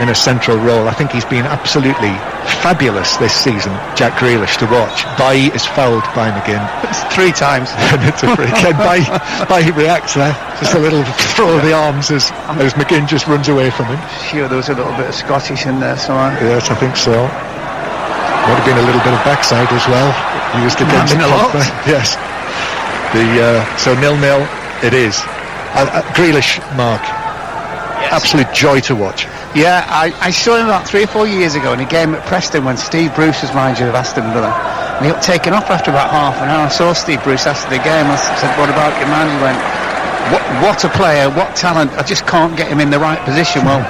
in a central role? I think he's been absolutely fabulous this season, Jack Grealish, to watch. Bailly is fouled by McGinn. It's 3 times. And it's a free kick. Bailly reacts there. Just a little throw of the arms as McGinn just runs away from him. Sure, there was a little bit of Scottish in there, so yes, I think so. Might have been a little bit of backside as well. He was against Pogba. Yes. So 0-0 it is. Grealish, Mark. Yes. Absolute joy to watch. Yeah, I saw him about 3 or 4 years ago in a game at Preston when Steve Bruce was manager of Aston Villa. And he got taken off after about half an hour. I saw Steve Bruce after the game. I said, "What about your man?" He went, what a player, what talent. I just can't get him in the right position. Well,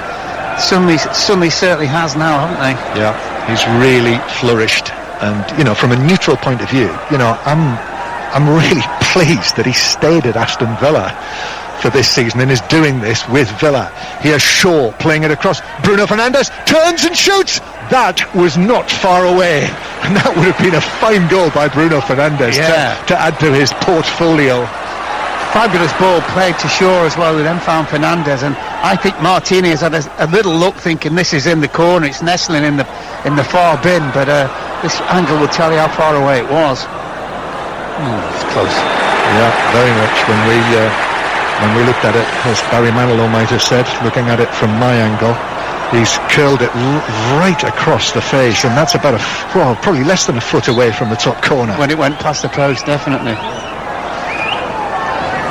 suddenly certainly has now, haven't they? Yeah, he's really flourished. And, from a neutral point of view, I'm really pleased that he stayed at Aston Villa for this season and is doing this with Villa. Here's Shaw playing it across. Bruno Fernandes turns and shoots. That was not far away, and that would have been a fine goal by Bruno Fernandes to add to his portfolio. Fabulous ball played to Shaw as well, who then found Fernandes, and I think Martinez had a little look thinking this is in the corner, it's nestling in the far bin, but this angle will tell you how far away it was. It's close. Yeah, very much. When we looked at it, as Barry Manilow might have said, looking at it from my angle, he's curled it right across the face, and that's about probably less than a foot away from the top corner. When it went past the post, definitely.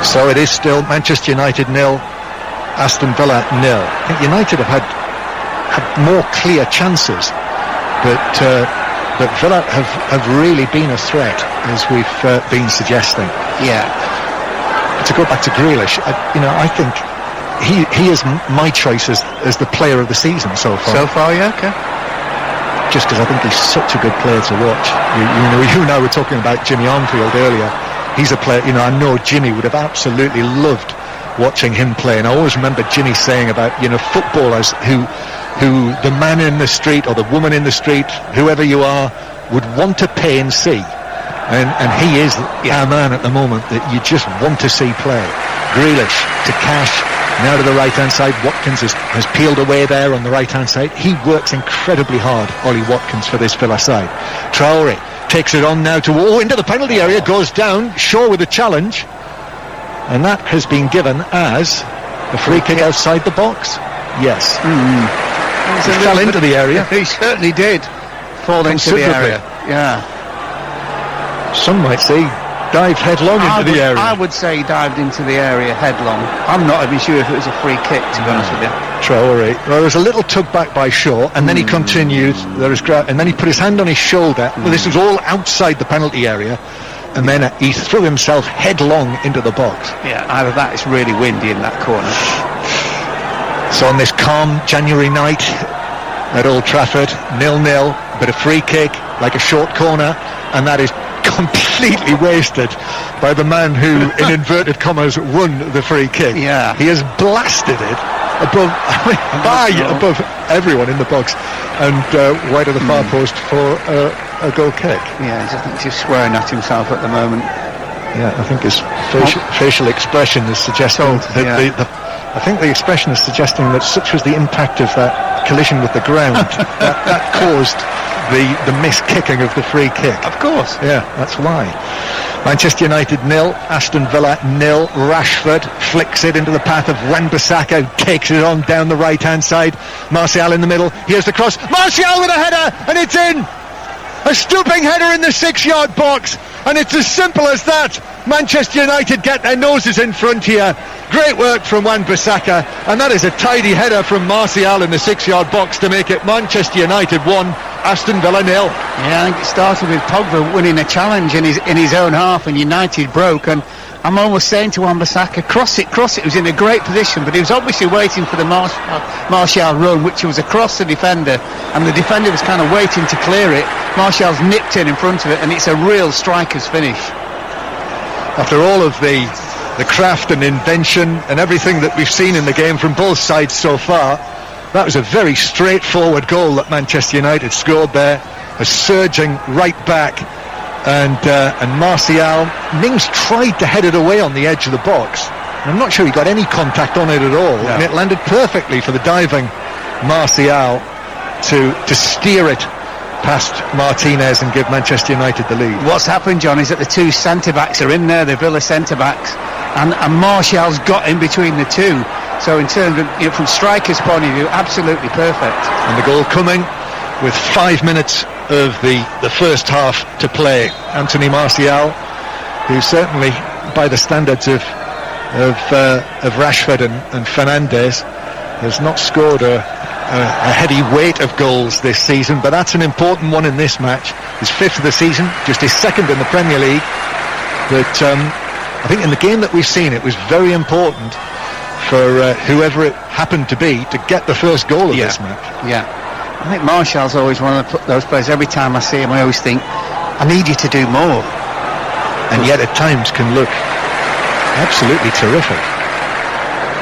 So it is still Manchester United 0, Aston Villa 0. I think United have had more clear chances, but Villa have really been a threat, as we've been suggesting. Yeah. To go back to Grealish, I think he is my choice as the player of the season so far. So far, yeah, okay. Just because I think he's such a good player to watch. You and I were talking about Jimmy Armfield earlier. He's a player, I know Jimmy would have absolutely loved watching him play. And I always remember Jimmy saying about, footballers who the man in the street or the woman in the street, whoever you are, would want to pay and see. And he is our man at the moment that you just want to see play. Grealish to Cash, now to the right-hand side. Watkins has peeled away there on the right-hand side. He works incredibly hard, Ollie Watkins, for this Villa side. Traore takes it on now into the penalty area, goes down. Shaw with a challenge. And that has been given as The free kick outside the box? Yes. He fell into the area. He certainly did fall into the area. Yeah. Some might say dived headlong into the area. I would say he dived into the area headlong. I'm not even sure if it was a free kick, to be honest with you. Traore. Well, there was a little tug back by Shaw, and then he continued. And then he put his hand on his shoulder. Well, this was all outside the penalty area. And then he threw himself headlong into the box. Yeah, either that, it's really windy in that corner. So on this calm January night at Old Trafford, 0-0, but a free kick, like a short corner, and that is completely wasted by the man who, in inverted commas, won the free kick. Yeah. He has blasted it above everyone in the box and wide of the far post for a goal kick. Yeah, he's just swearing at himself at the moment. Yeah, I think his facial expression is suggesting I think the expression is suggesting that such was the impact of that collision with the ground that caused the miss-kicking of the free kick. Of course. Yeah, that's why. Manchester United 0, Aston Villa 0. Rashford flicks it into the path of Wan-Bissaka, who takes it on down the right-hand side. Martial in the middle. Here's the cross. Martial with a header, and it's in! A stooping header in the 6-yard box, and it's as simple as that. Manchester United get their noses in front here. Great work from Wan-Bissaka, and that is a tidy header from Martial in the 6-yard box to make it Manchester United 1, Aston Villa 0. Yeah, I think it started with Pogba winning a challenge in his own half, and United broke. And I'm almost saying to Wan-Bissaka, cross it. It was in a great position, but he was obviously waiting for the Martial run, which was across the defender, and the defender was kind of waiting to clear it. Martial's nipped in front of it, and it's a real striker's finish. After all of the craft and invention and everything that we've seen in the game from both sides so far, that was a very straightforward goal that Manchester United scored there. A surging right back, and Martial, Mings tried to head it away on the edge of the box. I'm not sure he got any contact on it at all, and it landed perfectly for the diving Martial to steer it past Martinez and give Manchester United the lead. What's happened, John, is that the two centre-backs are in there, the Villa centre-backs, and Martial's got in between the two. So in terms of, from striker's point of view, absolutely perfect. And the goal coming with 5 minutes of the first half to play. Anthony Martial, who certainly, by the standards of Rashford and Fernandes, has not scored a heavy weight of goals this season, but that's an important one in this match. His 5th of the season, just his 2nd in the Premier League. But I think in the game that we've seen, it was very important for whoever it happened to be to get the first goal of this match. Yeah, I think Martial's always one of those players. Every time I see him, I always think, I need you to do more. And yet at times can look absolutely terrific.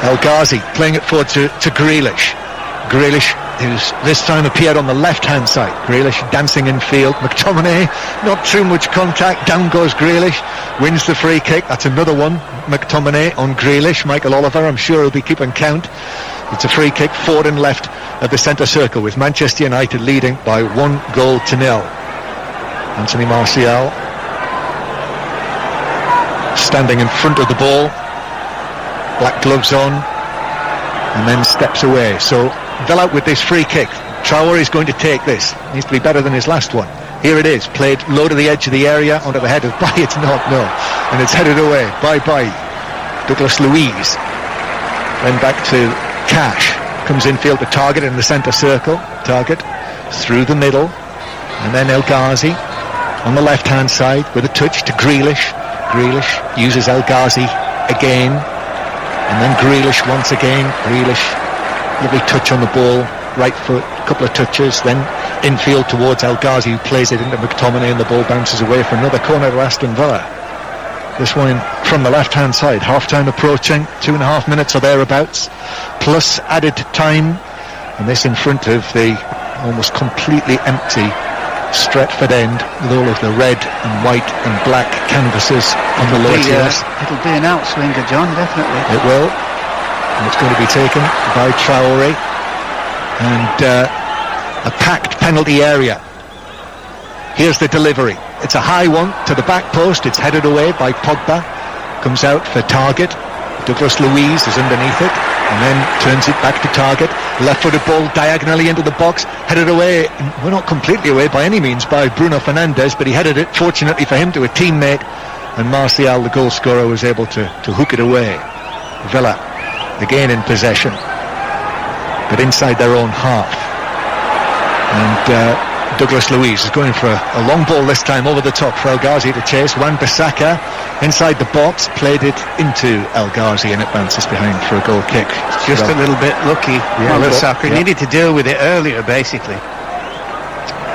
El Ghazi playing it forward to Grealish. Grealish, who's this time appeared on the left-hand side. Grealish dancing in field. McTominay, not too much contact. Down goes Grealish. Wins the free kick. That's another one. McTominay on Grealish. Michael Oliver, I'm sure he'll be keeping count. It's a free kick forward and left of the centre circle, with Manchester United leading by 1-0. Anthony Martial standing in front of the ball. Black gloves on. And then steps away. So Villa with this free kick. Traore is going to take this. Needs to be better than his last one. Here it is, played low to the edge of the area, onto the head of Baye. It's not, no. And it's headed away by Baye. Douglas Luiz. Then back to Cash. Comes infield to Target in the centre circle. Target through the middle. And then El Ghazi on the left-hand side with a touch to Grealish. Grealish uses El Ghazi again. And then Grealish once again. Grealish, lovely touch on the ball, right foot, couple of touches, then infield towards El Ghazi, who plays it into McTominay, and the ball bounces away for another corner to Aston Villa. This one from the left-hand side. Half-time approaching, 2.5 minutes or thereabouts, plus added time, and this in front of the almost completely empty Stretford end, with all of the red and white and black canvases on the lower tiers. It'll be an outswinger, John, definitely. It will. And it's going to be taken by Traore. And a packed penalty area. Here's the delivery. It's a high one to the back post. It's headed away by Pogba. Comes out for Target. Douglas Luiz is underneath it and then turns it back to target. Left-footed ball diagonally into the box, headed away, well, not completely away by any means, by Bruno Fernandes, but he headed it, fortunately for him, to a teammate, and Martial, the goal scorer, was able to hook it away. Villa again in possession, but inside their own half. And Douglas Luiz is going for a long ball this time over the top for El Ghazi to chase. Wan-Bissaka inside the box, played it into El Ghazi and advances behind for a goal kick. Just a little bit lucky. Wan-Bissaka needed to deal with it earlier, basically.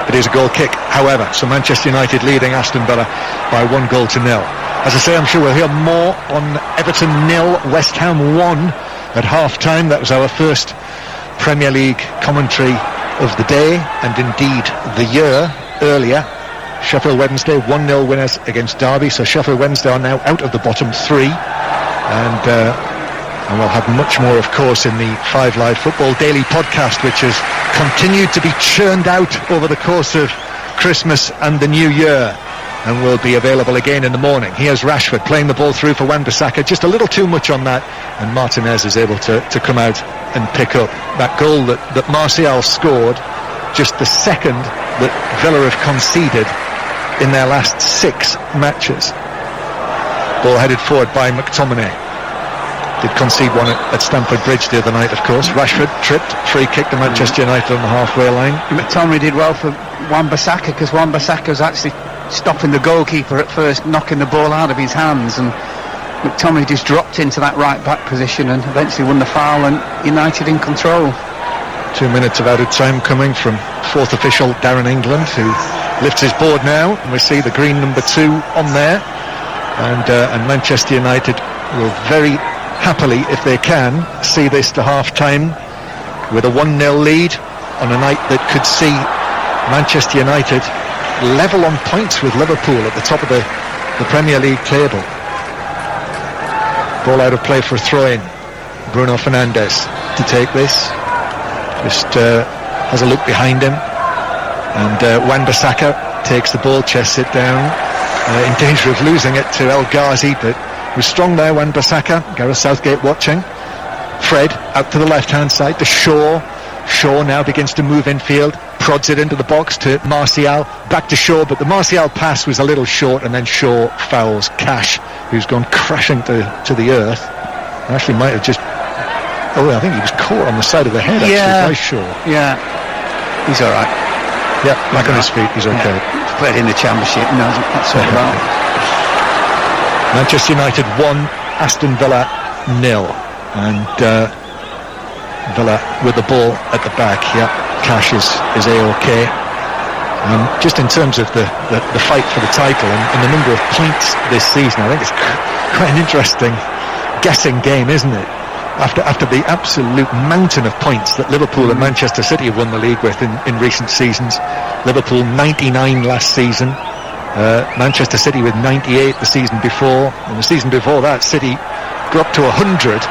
It is a goal kick, however, so Manchester United leading Aston Villa by 1-0. As I say, I'm sure we'll hear more on Everton 0, West Ham 1 at half-time. That was our first Premier League commentary of the day, and indeed the year earlier. Sheffield Wednesday 1-0 winners against Derby, so Sheffield Wednesday are now out of the bottom three, and we'll have much more, of course, in the 5 Live Football Daily podcast, which has continued to be churned out over the course of Christmas and the New Year, and will be available again in the morning. Here's Rashford playing the ball through for Wan-Bissaka, just a little too much on that, and Martinez is able to come out and pick up that goal that Martial scored, just the second that Villa have conceded in their last 6 matches. Ball headed forward by McTominay. Did concede one at Stamford Bridge the other night, of course. Rashford tripped, free kick to Manchester United on the halfway line. McTominay did well for Wan-Bissaka, because Wan-Bissaka was actually stopping the goalkeeper at first, knocking the ball out of his hands, and McTominay just dropped into that right back position and eventually won the foul, and United in control. 2 minutes of added time coming from 4th official Darren England, who lifts his board now, and we see the green number 2 on there, and Manchester United will very happily, if they can, see this to half-time with a 1-0 lead on a night that could see Manchester United level on points with Liverpool at the top of the Premier League table. Ball out of play for a throw-in. Bruno Fernandes to take this. Just has a look behind him, and Wan-Bissaka takes the ball, chests it down, in danger of losing it to El Ghazi, but was strong there. Wan-Bissaka, Gareth Southgate watching. Fred out to the left-hand side to Shaw. Shaw now begins to move infield, prods it into the box to Martial, back to Shaw, but the Martial pass was a little short, and then Shaw fouls Cash, who's gone crashing to the earth. Actually might have just, I think he was caught on the side of the head, actually, by Shaw. Yeah, he's alright. Yeah, back on his feet, he's okay. He's played in the Championship, he knows what that's all about. Manchester United 1, Aston Villa 0, and Villa with the ball at the back. Cash is A-OK. Just in terms of the fight for the title and the number of points this season, I think it's quite an interesting guessing game, isn't it? After the absolute mountain of points that Liverpool and Manchester City have won the league with in recent seasons. Liverpool 99 last season, Manchester City with 98 the season before, and the season before that City grew up to 100.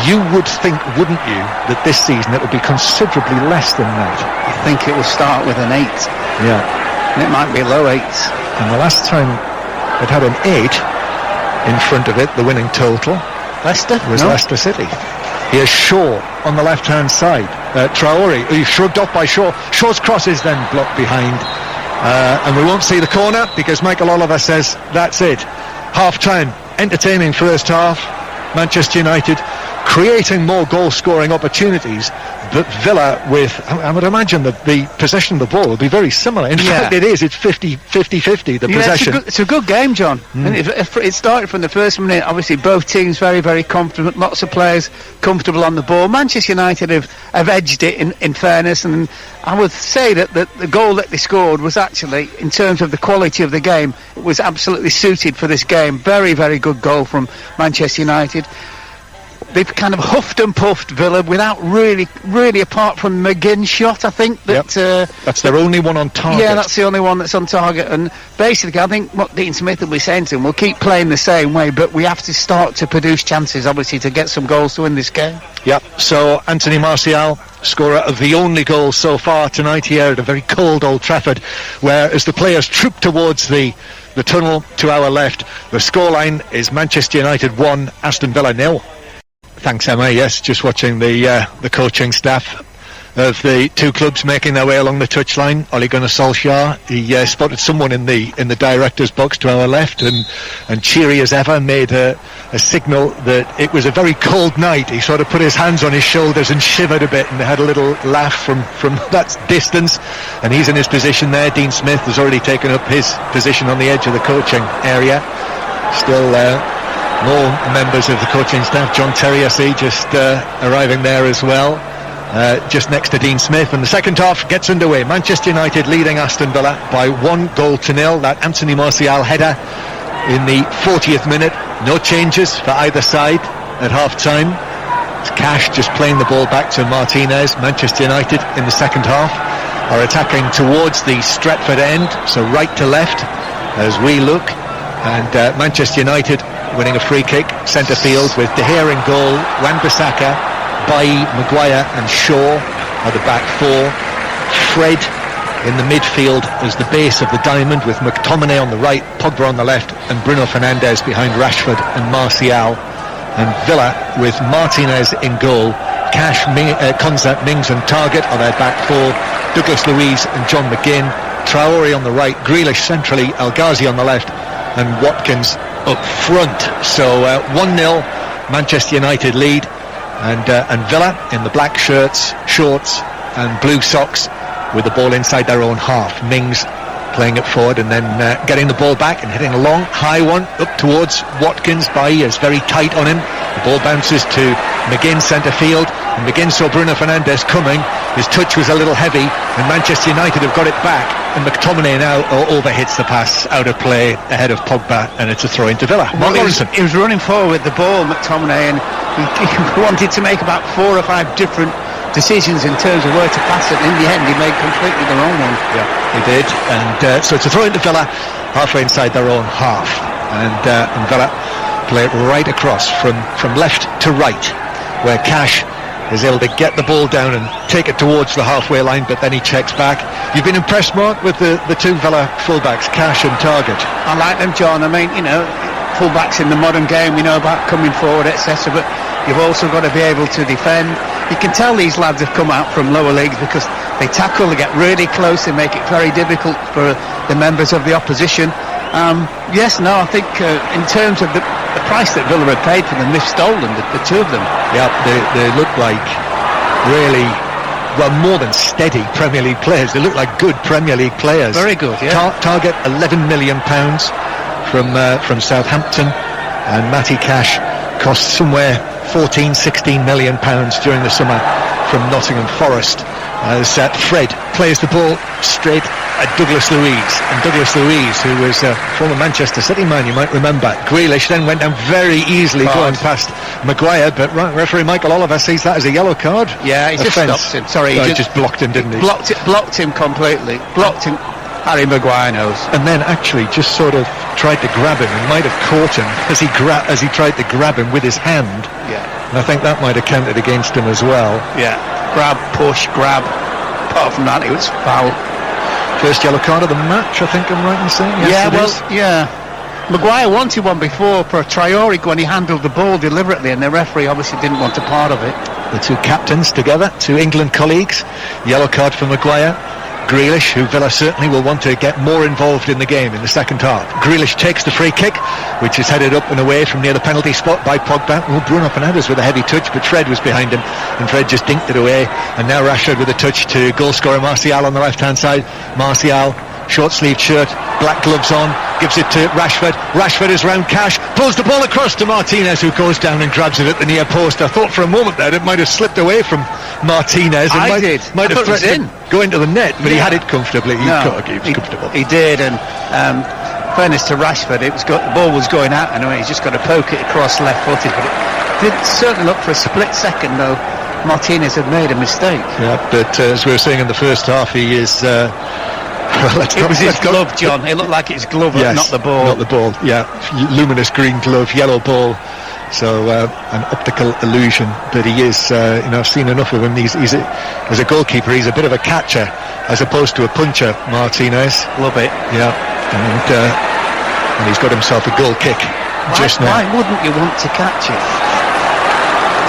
You would think, wouldn't you, that this season it would be considerably less than that? You think it will start with an 8. Yeah. And it might be low 8s. And the last time it had an 8 in front of it, the winning total, Leicester? was Leicester City. Here's Shaw on the left-hand side. Traore, he's shrugged off by Shaw. Shaw's cross is then blocked behind. And we won't see the corner because Michael Oliver says that's it. Half-time, entertaining first half. Manchester United creating more goal-scoring opportunities, but Villa with, I would imagine that the possession of the ball will be very similar. In fact, it is. It's 50-50, the possession. It's a good game, John. And if it started from the first minute, obviously both teams very, very confident, lots of players comfortable on the ball. Manchester United have edged it in fairness, and I would say that the goal that they scored was actually, in terms of the quality of the game, it was absolutely suited for this game. Very, very good goal from Manchester United. They've kind of huffed and puffed Villa without really, apart from McGinn's shot, I think. That's their only one on target. Yeah, that's the only one that's on target. And basically, I think what Dean Smith will be saying to him, we'll keep playing the same way, but we have to start to produce chances, obviously, to get some goals to win this game. Yep, so Anthony Martial, scorer of the only goal so far tonight here at a very cold Old Trafford, where as the players troop towards the tunnel to our left, the scoreline is Manchester United 1, Aston Villa 0. Thanks, Emma. Yes, just watching the coaching staff of the two clubs making their way along the touchline. Ole Gunnar Solskjaer, he spotted someone in the director's box to our left, and cheery as ever, made a signal that it was a very cold night. He sort of put his hands on his shoulders and shivered a bit, and had a little laugh from that distance. And he's in his position there. Dean Smith has already taken up his position on the edge of the coaching area. Still more members of the coaching staff. John Terry, I see, just arriving there as well. Just next to Dean Smith, and the second half gets underway. Manchester United leading Aston Villa by 1-0. That Anthony Martial header in the 40th minute. No changes for either side at half-time. It's Cash just playing the ball back to Martinez. Manchester United in the second half are attacking towards the Stretford end, so right to left as we look, and Manchester United winning a free kick centre field with De Gea in goal, Wan-Bissaka, Bailly, Maguire and Shaw are the back four. Fred in the midfield as the base of the diamond, with McTominay on the right, Pogba on the left, and Bruno Fernandes behind Rashford and Martial. And Villa with Martinez in goal, Cash, Konza, Mings and Target are their back four, Douglas Luiz and John McGinn, Traore on the right, Grealish centrally, El Ghazi on the left, and Watkins up front. So 1-0 Manchester United lead. And Villa in the black shirts, shorts and blue socks with the ball inside their own half. Mings playing it forward and then getting the ball back and hitting a long, high one up towards Watkins. Bailly is very tight on him. The ball bounces to McGinn centre field, and McGinn saw Bruno Fernandes coming. His touch was a little heavy, and Manchester United have got it back, and McTominay now overhits the pass out of play ahead of Pogba, and it's a throw into Villa. Well, he was running forward with the ball, McTominay, and he wanted to make about 4 or 5 different decisions in terms of where to pass it. In the end, he made completely the wrong one. Yeah, he did, and so it's a throw into Villa halfway inside their own half, and Villa play it right across from left to right, where Cash is able to get the ball down and take it towards the halfway line, but then he checks back. You've been impressed, Mark, with the two Villa fullbacks, Cash and Target? I like them, John. I mean, fullbacks in the modern game, we know about coming forward, etc., but you've also got to be able to defend. You can tell these lads have come out from lower leagues because they tackle, they get really close, they make it very difficult for the members of the opposition. I think in terms of the price that Villa had paid for them, they've stolen the two of them. Yeah, they look like really, well, more than steady Premier League players. They look like good Premier League players. Very good, yeah. Target £11 million from Southampton, and Matty Cash cost somewhere 14-16 million pounds during the summer from Nottingham Forest, as Fred plays the ball straight at Douglas Luiz, and Douglas Luiz, who was a former Manchester City man, you might remember. Grealish then went down very easily going past Maguire, but referee Michael Oliver sees that as a yellow card. Yeah, he just stopped him. Sorry, he just blocked him, didn't he? Blocked him completely. Blocked him. Harry Maguire knows. And then actually just sort of tried to grab him, and might have caught him as he tried to grab him with his hand. Yeah. And I think that might have counted against him as well. Yeah. Grab, push, grab. Apart from that, it was foul. First yellow card of the match, I think I'm right in saying. Yes, yeah. Maguire wanted one before for Traore when he handled the ball deliberately, and the referee obviously didn't want a part of it. The two captains together, two England colleagues. Yellow card for Maguire. Grealish, who Villa certainly will want to get more involved in the game in the second half. Grealish takes the free kick, which is headed up and away from near the penalty spot by Pogba. Bruno Fernandes with a heavy touch, but Fred was behind him, and Fred just dinked it away. And now Rashford with a touch to goal scorer Martial on the left-hand side. Martial, short-sleeved shirt, black gloves on, gives it to Rashford. Rashford is round Cash, pulls the ball across to Martinez, who goes down and grabs it at the near post. I thought for a moment there it might have slipped away from Martinez. And might have threatened to go into the net, but he had it comfortably. He was comfortable. He did, and fairness to Rashford, the ball was going out anyway. He's just got to poke it across left-footed, but it did certainly look for a split second though Martinez had made a mistake. Yeah, but as we were saying in the first half, he is... it was his glove, John. It looked like it's glove, yes, not the ball. Not the ball, yeah. Luminous green glove, yellow ball. So an optical illusion, but he is, I've seen enough of him. He's as a goalkeeper, he's a bit of a catcher as opposed to a puncher, Martinez. Love it. Yeah, and he's got himself a goal kick just now. Why wouldn't you want to catch it?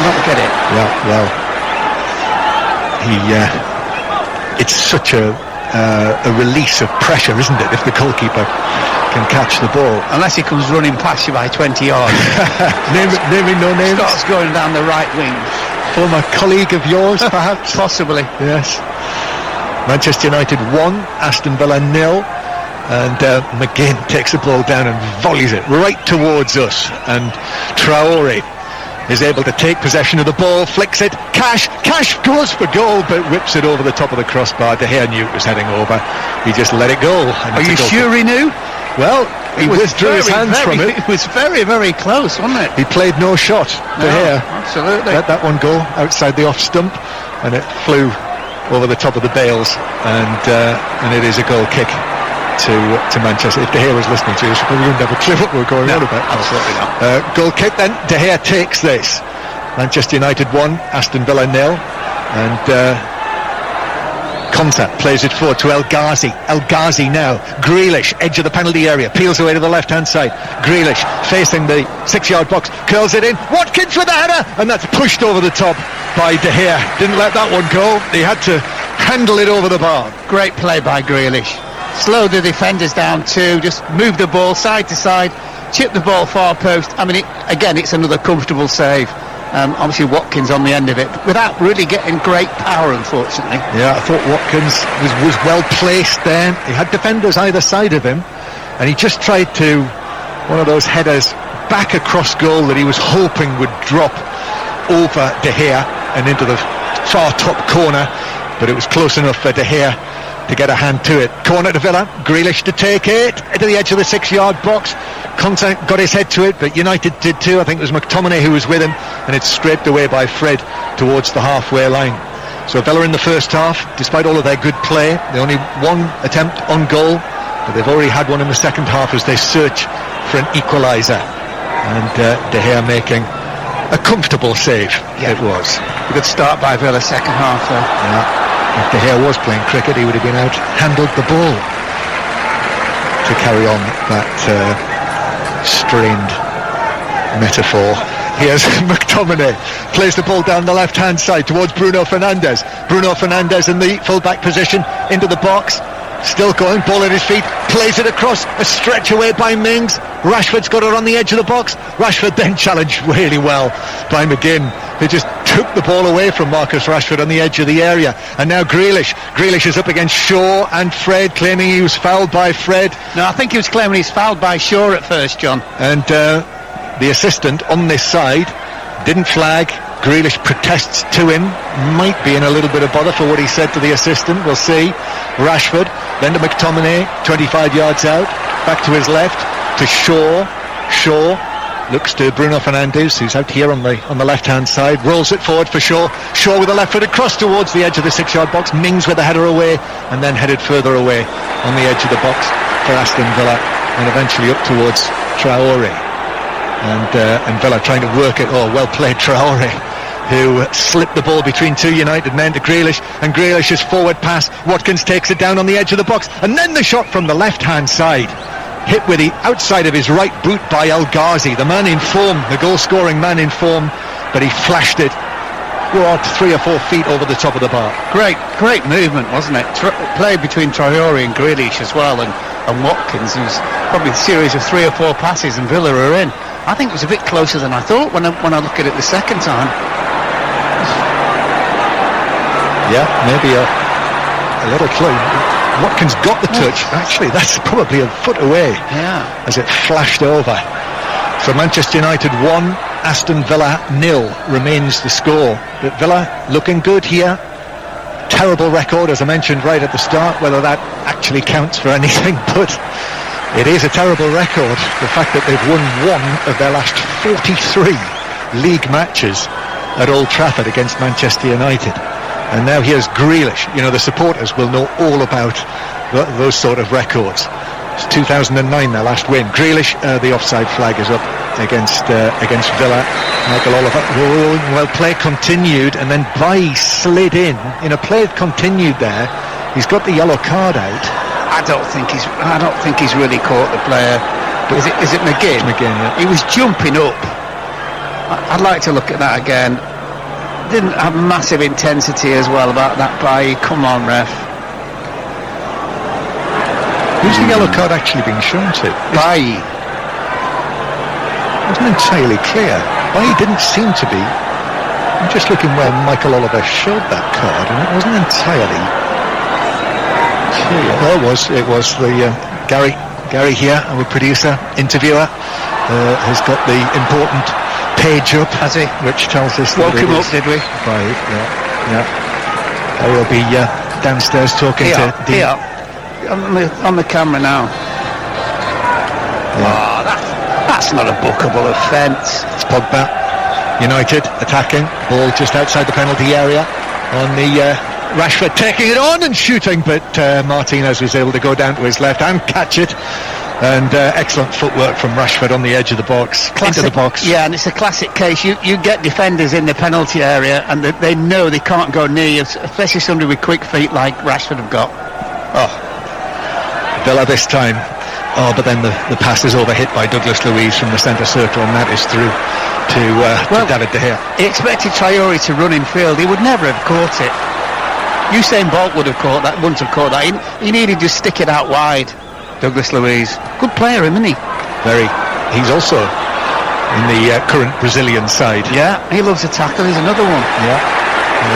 Not get it. Yeah, well, it's such a release of pressure, isn't it, if the goalkeeper can catch the ball. Unless he comes running past you by 20 yards. naming no names. Starts going down the right wing. Former colleague of yours, perhaps? Possibly. Yes. Manchester United 1, Aston Villa 0. And McGinn takes the ball down and volleys it right towards us. And Traore is able to take possession of the ball, flicks it. Cash goes for goal, but whips it over the top of the crossbar. De Gea knew it was heading over. He just let it go. Are you sure he knew? Well, he withdrew his hands from it. It was very, very close, wasn't it? He played no shot. De Gea absolutely. let that one go outside the off stump, and it flew over the top of the bails, and it is a goal kick to Manchester. If De Gea was listening to us, we wouldn't have a clue what we were going on about. Absolutely not. Goal kick then. De Gea takes this. Manchester United 1, Aston Villa 0, and Konsa plays it forward to El Ghazi. El Ghazi now. Grealish, edge of the penalty area, peels away to the left-hand side. Grealish facing the 6-yard box, curls it in. Watkins with the header, and that's pushed over the top by De Gea. Didn't let that one go. He had to handle it over the bar. Great play by Grealish. Slowed the defenders down too. Just moved the ball side to side, chipped the ball far post. I mean, it's another comfortable save. Obviously Watkins on the end of it, without really getting great power, unfortunately. Yeah, I thought Watkins was well placed there. He had defenders either side of him, and he just tried to, one of those headers back across goal that he was hoping would drop over De Gea and into the far top corner, but it was close enough for De Gea to get a hand to it. Corner to Villa, Grealish to take it to the edge of the 6-yard box. Konsa got his head to it, but United did too. I think it was McTominay who was with him, and it's scraped away by Fred towards the halfway line. So Villa in the first half, despite all of their good play, they only one attempt on goal, but they've already had one in the second half as they search for an equaliser. And De Gea making a comfortable save. Yeah. It was a good start by Villa second half though. Yeah. If De Gea was playing cricket, he would have been out, handled the ball to carry on that strained metaphor. Here's McTominay, plays the ball down the left-hand side towards Bruno Fernandes. Bruno Fernandes in the full-back position, into the box, still going, ball at his feet, plays it across, a stretch away by Mings. Rashford's got it on the edge of the box. Rashford then challenged really well by McGinn, who just took the ball away from Marcus Rashford on the edge of the area. And now Grealish is up against Shaw and Fred, claiming he was fouled by Fred. No, I think he was claiming he's fouled by Shaw at first, John. And the assistant on this side didn't flag. Grealish protests to him, might be in a little bit of bother for what he said to the assistant, we'll see. Rashford, then to McTominay, 25 yards out, back to his left, to Shaw looks to Bruno Fernandes, who's out here on the left-hand side, rolls it forward for Shaw with a left-footed cross towards the edge of the 6-yard box, Mings with a header away, and then headed further away on the edge of the box for Aston Villa, and eventually up towards Traore. And Villa trying to work it. Oh, well played Traore, who slipped the ball between two United men to Grealish, and Grealish's forward pass, Watkins takes it down on the edge of the box, and then the shot from the left-hand side, hit with the outside of his right boot by El Ghazi, the man in form, the goal-scoring man in form, but he flashed it 3 or 4 feet over the top of the bar. Great movement, wasn't it? Play between Traore and Grealish as well, and Watkins, who's probably a series of 3 or 4 passes, and Villa are in. I think it was a bit closer than I thought when I look at it the second time. Yeah, maybe a little clue. Watkins got the touch. Actually, that's probably a foot away. Yeah. As it flashed over. So Manchester United 1, Aston Villa 0 remains the score. But Villa looking good here. Terrible record, as I mentioned right at the start, whether that actually counts for anything, but it is a terrible record. The fact that they've won one of their last 43 league matches at Old Trafford against Manchester United. And now here's Grealish. You know, the supporters will know all about those sort of records. It's 2009, their last win. Grealish, the offside flag is up against Villa. Michael Oliver, well, play continued, and then Bailly slid in. Play continued there. He's got the yellow card out. I don't think he's really caught the player. Is it McGinn? It's McGinn, yeah. He was jumping up. I'd like to look at that again. Didn't have massive intensity as well about that Bailly. Come on, ref. Who's the yellow card actually being shown to? Bailly. Wasn't entirely clear. Bailly didn't seem to be. I'm just looking where Michael Oliver showed that card, and it wasn't entirely clear. Well, it was the Gary here, our producer, interviewer, has got the important page up, has he? Which tells us that woke him up, did we? Right, yeah. Gary will be downstairs talking to Dean. On the camera now. Yeah. Oh, that's not a bookable offence. It's Pogba, United attacking, ball just outside the penalty area on the Rashford taking it on and shooting, but Martinez was able to go down to his left and catch it. And excellent footwork from Rashford on the edge of the box, into the box. Yeah, and it's a classic case. You get defenders in the penalty area, and they know they can't go near you, especially somebody with quick feet like Rashford have got. Villa this time. But then the pass is overhit by Douglas Luiz from the centre circle, and that is through to David De Gea. He expected Traore to run in field. He would never have caught it. Usain Bolt wouldn't have caught that. He needed to stick it out wide. Douglas Luiz, good player, isn't he? Very. He's also in the current Brazilian side. Yeah, he loves a tackle. He's another one. Yeah.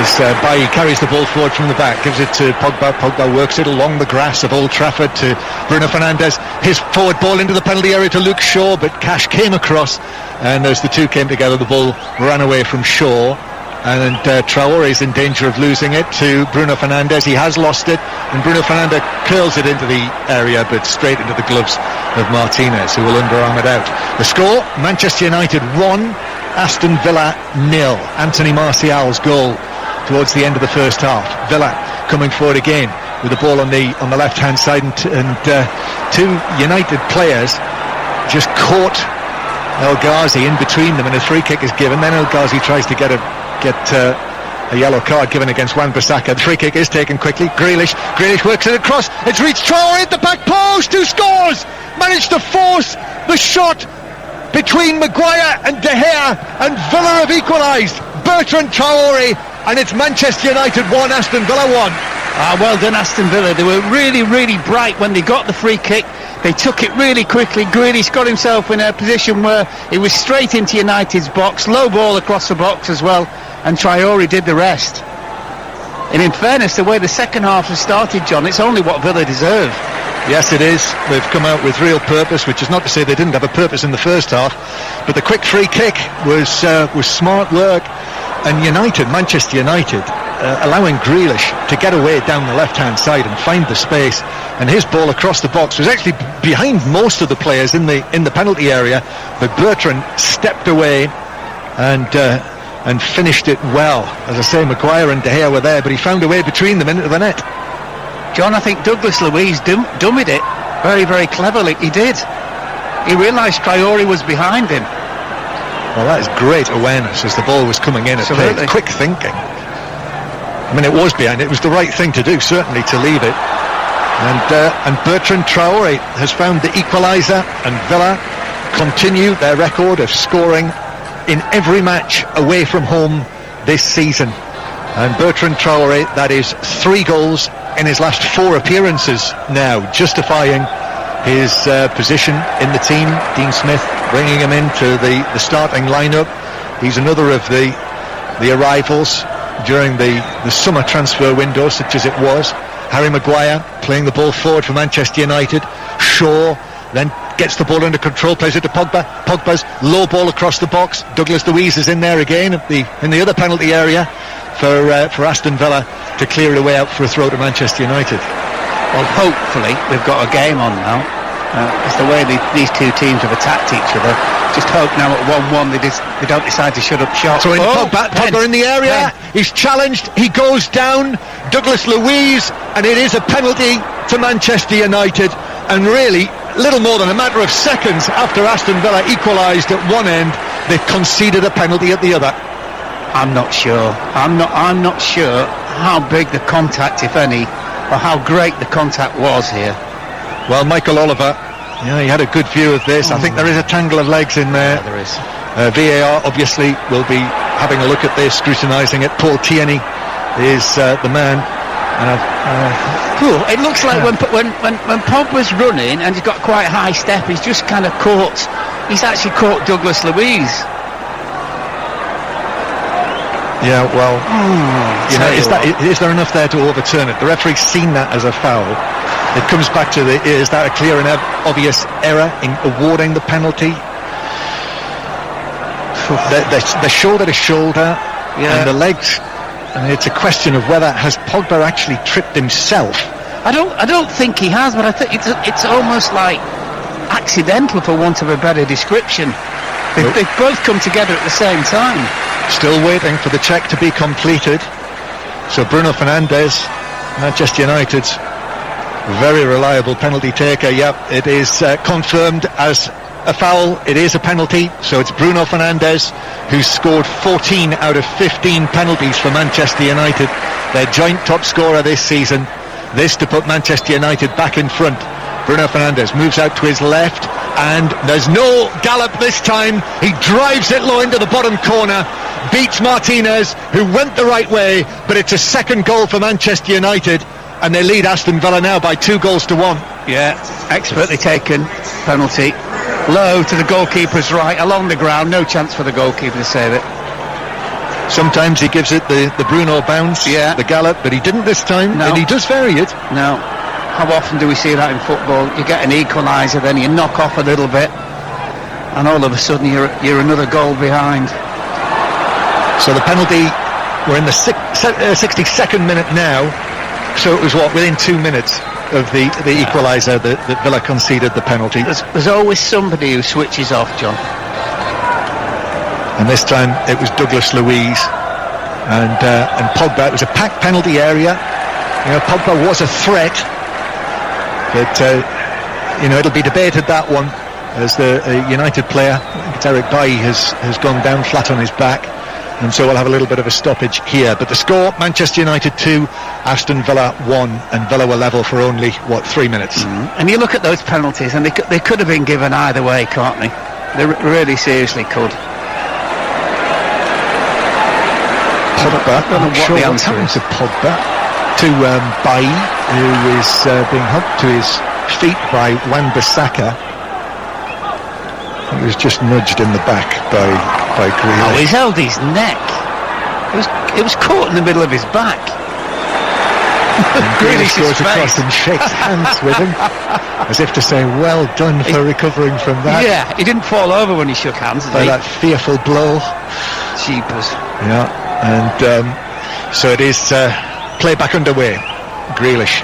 As Bailly carries the ball forward from the back, gives it to Pogba. Pogba works it along the grass of Old Trafford to Bruno Fernandes. His forward ball into the penalty area to Luke Shaw, but Cash came across, and as the two came together, the ball ran away from Shaw. And Traore is in danger of losing it to Bruno Fernandes. He has lost it, and Bruno Fernandes curls it into the area, but straight into the gloves of Martinez, who will underarm it out. The score, Manchester United 1, Aston Villa 0. Anthony Martial's goal towards the end of the first half. Villa coming forward again with the ball on the left-hand side, and two United players just caught El Ghazi in between them, and a free kick is given. Then El Ghazi tries to get a yellow card given against Wan-Bissaka. The free kick is taken quickly. Grealish works it across. It's reached Traore at the back post, who scores! Managed to force the shot between Maguire and De Gea, and Villa have equalised. Bertrand Traore, and it's Manchester United 1, Aston Villa 1. Well done, Aston Villa. They were really, really bright when they got the free kick. They took it really quickly. Grealish got himself in a position where he was straight into United's box, low ball across the box as well, and Traore did the rest. And in fairness, the way the second half has started, John, it's only what Villa deserve. Yes, it is. They've come out with real purpose, which is not to say they didn't have a purpose in the first half, but the quick free kick was smart work. And Manchester United, allowing Grealish to get away down the left-hand side and find the space, and his ball across the box was actually behind most of the players in the penalty area, but Bertrand stepped away and finished it well. As I say, Maguire and De Gea were there, but he found a way between them into the net. John, I think Douglas Luiz dummied it very, very cleverly. He did. He realised Traore was behind him. Well, that is great awareness as the ball was coming in. Absolutely. Quick thinking. I mean, it was behind. It was the right thing to do, certainly, to leave it. And Bertrand Traore has found the equaliser, and Villa continue their record of scoring in every match away from home this season. And Bertrand Traore, that is 3 goals in his last 4 appearances now, justifying his position in the team. Dean Smith bringing him into the starting lineup. He's another of the arrivals during the summer transfer window, such as it was. Harry Maguire playing the ball forward for Manchester United. Shaw then gets the ball under control, plays it to Pogba. Pogba's low ball across the box. Douglas Luiz is in there again in the other penalty area for Aston Villa to clear it away out for a throw to Manchester United. Well, hopefully they've got a game on now. It's the way these two teams have attacked each other. Just hope now at 1-1 they don't decide to shut up shop. So Pogba in the area. He's challenged. He goes down. Douglas Luiz, and it is a penalty to Manchester United. And really, little more than a matter of seconds after Aston Villa equalised at one end, they conceded a penalty at the other. I'm not sure. I'm not sure how big the contact, if any, or how great the contact was here. Well, Michael Oliver, he had a good view of this. I think there is a tangle of legs in there. Yeah, there is. VAR obviously will be having a look at this, scrutinising it. Paul Tierney is the man. It looks like when Pogba's running and he's got quite a high step, he's just kind of caught. He's actually caught Douglas Luiz. Yeah, well, is there enough there to overturn it? The referee's seen that as a foul. It comes back to is that a clear and obvious error in awarding the penalty? The shoulder to shoulder, and the legs. And it's a question of whether has Pogba actually tripped himself. I don't think he has, but I think it's almost like accidental, for want of a better description. They've both come together at the same time. Still waiting for the check to be completed. So Bruno Fernandes, Manchester United's very reliable penalty taker. Yep, it is confirmed as a foul. It is a penalty. So it's Bruno Fernandes who's scored 14 out of 15 penalties for Manchester United. Their joint top scorer this season. This to put Manchester United back in front. Bruno Fernandes moves out to his left, and there's no gallop this time. He drives it low into the bottom corner, beats Martinez, who went the right way, but it's a second goal for Manchester United, and they lead Aston Villa now by 2-1. Yeah, expertly taken penalty. Low to the goalkeeper's right, along the ground, no chance for the goalkeeper to save it. Sometimes he gives it the Bruno bounce, the gallop, but he didn't this time, and he does vary it. No. How often do we see that in football? You get an equaliser, then you knock off a little bit, and all of a sudden you're another goal behind. So the penalty, we're in the 62nd minute now, so it was within 2 minutes of the equaliser that Villa conceded the penalty. There's always somebody who switches off, John. And this time it was Douglas Luiz and Pogba. It was a packed penalty area. Pogba was a threat, but it'll be debated, that one, as the United player, I think it's Eric Bailly, has gone down flat on his back, and so we'll have a little bit of a stoppage here. But the score: Manchester United 2, Aston Villa 1, and Villa were level for only 3 minutes. And you look at those penalties, and they could have been given either way, can't they? They really seriously could. Pogba, I'm not sure what happened to Pogba. To Bailly, who is being helped to his feet by Wan-Bissaka. He was just nudged in the back by Grealish. Oh, he's held his neck. It was caught in the middle of his back. Grealish goes across and shakes hands with him, as if to say, well done for recovering from that. Yeah, he didn't fall over when he shook hands, by that fearful blow. Jeepers. Yeah, and so it is play back underway. Grealish,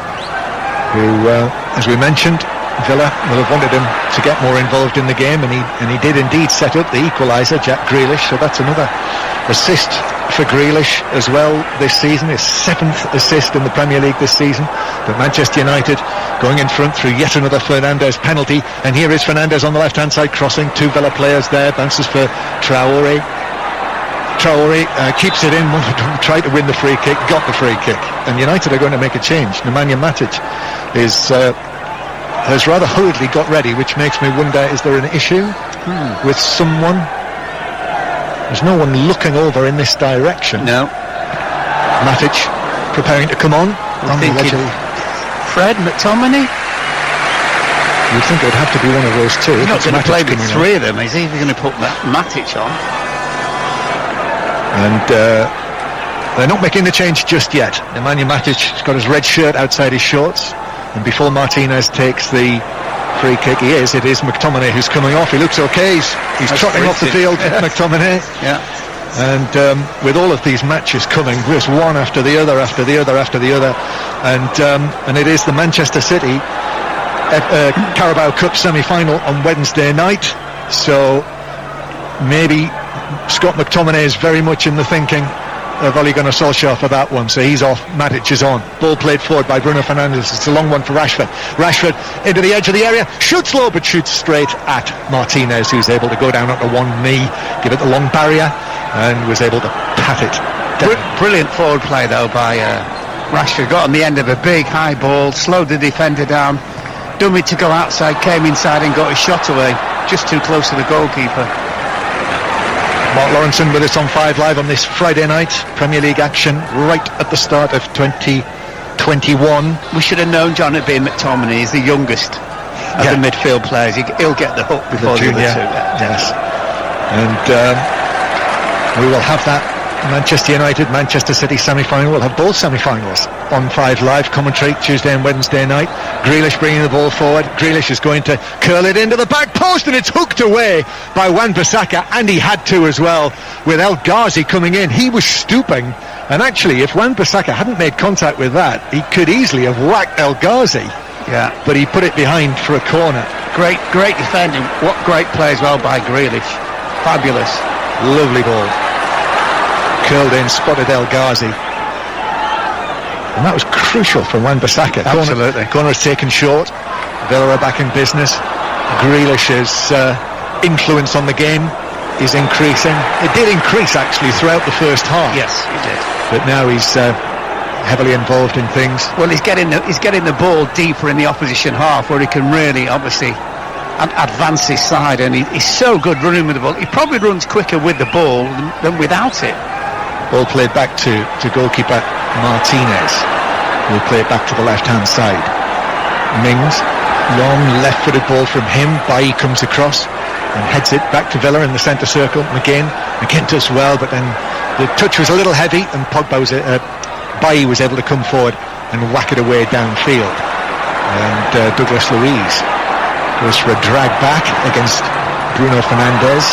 who, as we mentioned, Villa will have wanted him to get more involved in the game, and he did indeed set up the equaliser, Jack Grealish. So that's another assist for Grealish as well this season, his 7th assist in the Premier League this season. But Manchester United going in front through yet another Fernandes penalty, and here is Fernandes on the left hand side crossing, 2 Villa players there, bounces for Traore keeps it in, wanted to try to win the free kick, got the free kick, and United are going to make a change. Nemanja Matic has rather hurriedly got ready, which makes me wonder, is there an issue with someone? There's no one looking over in this direction. No. Matic preparing to come on. Fred, McTominay? You'd think it would have to be one of those two. He's not going to play with 3 of them, is he? He's going to put Matic on. And they're not making the change just yet. Nemanja Matic has got his red shirt outside his shorts, and before Martinez takes the free kick, it is McTominay who's coming off. He looks okay, he's trotting off the field. McTominay. Yeah. And with all of these matches coming, just one after the other, and it is the Manchester City Carabao Cup semi-final on Wednesday night, so maybe Scott McTominay is very much in the thinking of Ole Gunnar Solskjaer for that one, so he's off. Matic is on. Ball played forward by Bruno Fernandes. It's a long one for Rashford. Rashford into the edge of the area, shoots low but shoots straight at Martinez, who's able to go down onto one knee, give it the long barrier, and was able to pat it down. Brilliant forward play though by Rashford. Got on the end of a big high ball, slowed the defender down, dummy to go outside, came inside and got a shot away, just too close to the goalkeeper. Mark Lawrenson with us on 5 Live on this Friday night. Premier League action right at the start of 2021. We should have known John at being McTominay. He's the youngest of the midfield players. He'll get the hook before the other two. Yes. And we will have that Manchester United, Manchester City semi-final. We'll have both semi-finals on 5 Live commentary Tuesday and Wednesday night. Grealish bringing the ball forward. Grealish is going to curl it into the back post, and it's hooked away by Wan-Bissaka, and he had to as well, with El Ghazi coming in. He was stooping, and actually if Wan-Bissaka hadn't made contact with that, he could easily have whacked El Ghazi. Yeah, but he put it behind for a corner. Great defending. What great play as well by Grealish. Fabulous. Lovely ball. Curled in, spotted El Ghazi, and that was crucial for Wan-Bissaka. Absolutely. Corner is taken short. Villa are back in business. Grealish's influence on the game is increasing. It did increase actually throughout the first half. Yes, it did. But now he's heavily involved in things. Well, he's getting the ball deeper in the opposition half, where he can really obviously advance his side, and he's so good running with the ball. He probably runs quicker with the ball than without it. Ball played back to goalkeeper Martinez, who will play it back to the left-hand side. Mings, long left-footed ball from him. Bailly comes across and heads it back to Villa in the centre circle. McGinn does well, but then the touch was a little heavy, and Bailly was able to come forward and whack it away downfield. And Douglas Luiz goes for a drag back against Bruno Fernandes.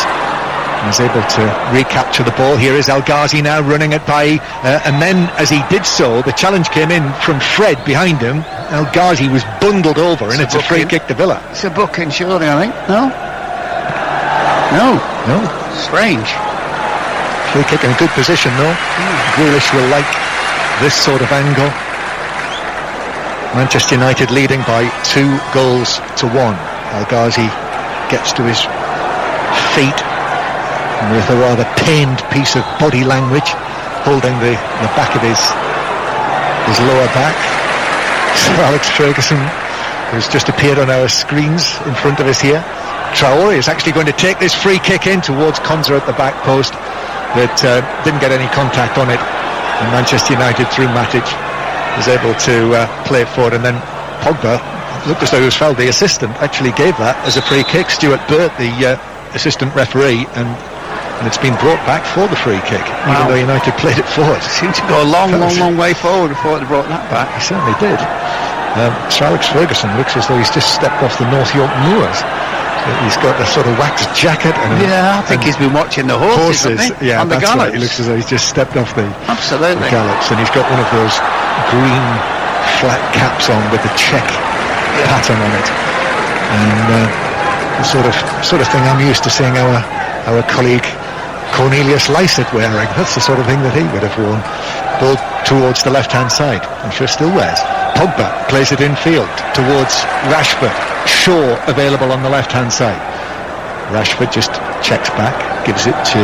Was able to recapture the ball. Here is El Ghazi now running at Bailly, and then as he did so, the challenge came in from Fred behind him. El Ghazi was bundled over, and it's a free kick to Villa. It's a booking, surely, I think. No. Strange. Free kick in a good position, though. Grealish will like this sort of angle. Manchester United leading by 2 goals to 1. El Ghazi gets to his feet, and with a rather pained piece of body language, holding the back of his lower back. Sir Alex Ferguson, who's just appeared on our screens in front of us here. Traore is actually going to take this free kick in towards Konza at the back post, but didn't get any contact on it, and Manchester United through Matic was able to play it forward, and then Pogba looked as though he was fouled. The assistant actually gave that as a free kick. Stuart Burt, the assistant referee, and it's been brought back for the free kick, even though United played it forward. It seemed to go a long way forward before they brought that back. He certainly did. Sir Alex Ferguson looks as though he's just stepped off the North York moors. He's got a sort of waxed jacket and I think he's been watching the horses yeah, on the gallops. Right. He looks as though he's just stepped off the gallops, and he's got one of those green flat caps on with the check pattern on it, and the sort of thing I'm used to seeing our colleague Cornelius Lysett wearing. That's the sort of thing that he would have worn. Ball towards the left-hand side. I'm sure still wears. Pogba plays it infield towards Rashford. Shaw available on the left-hand side. Rashford just checks back, gives it to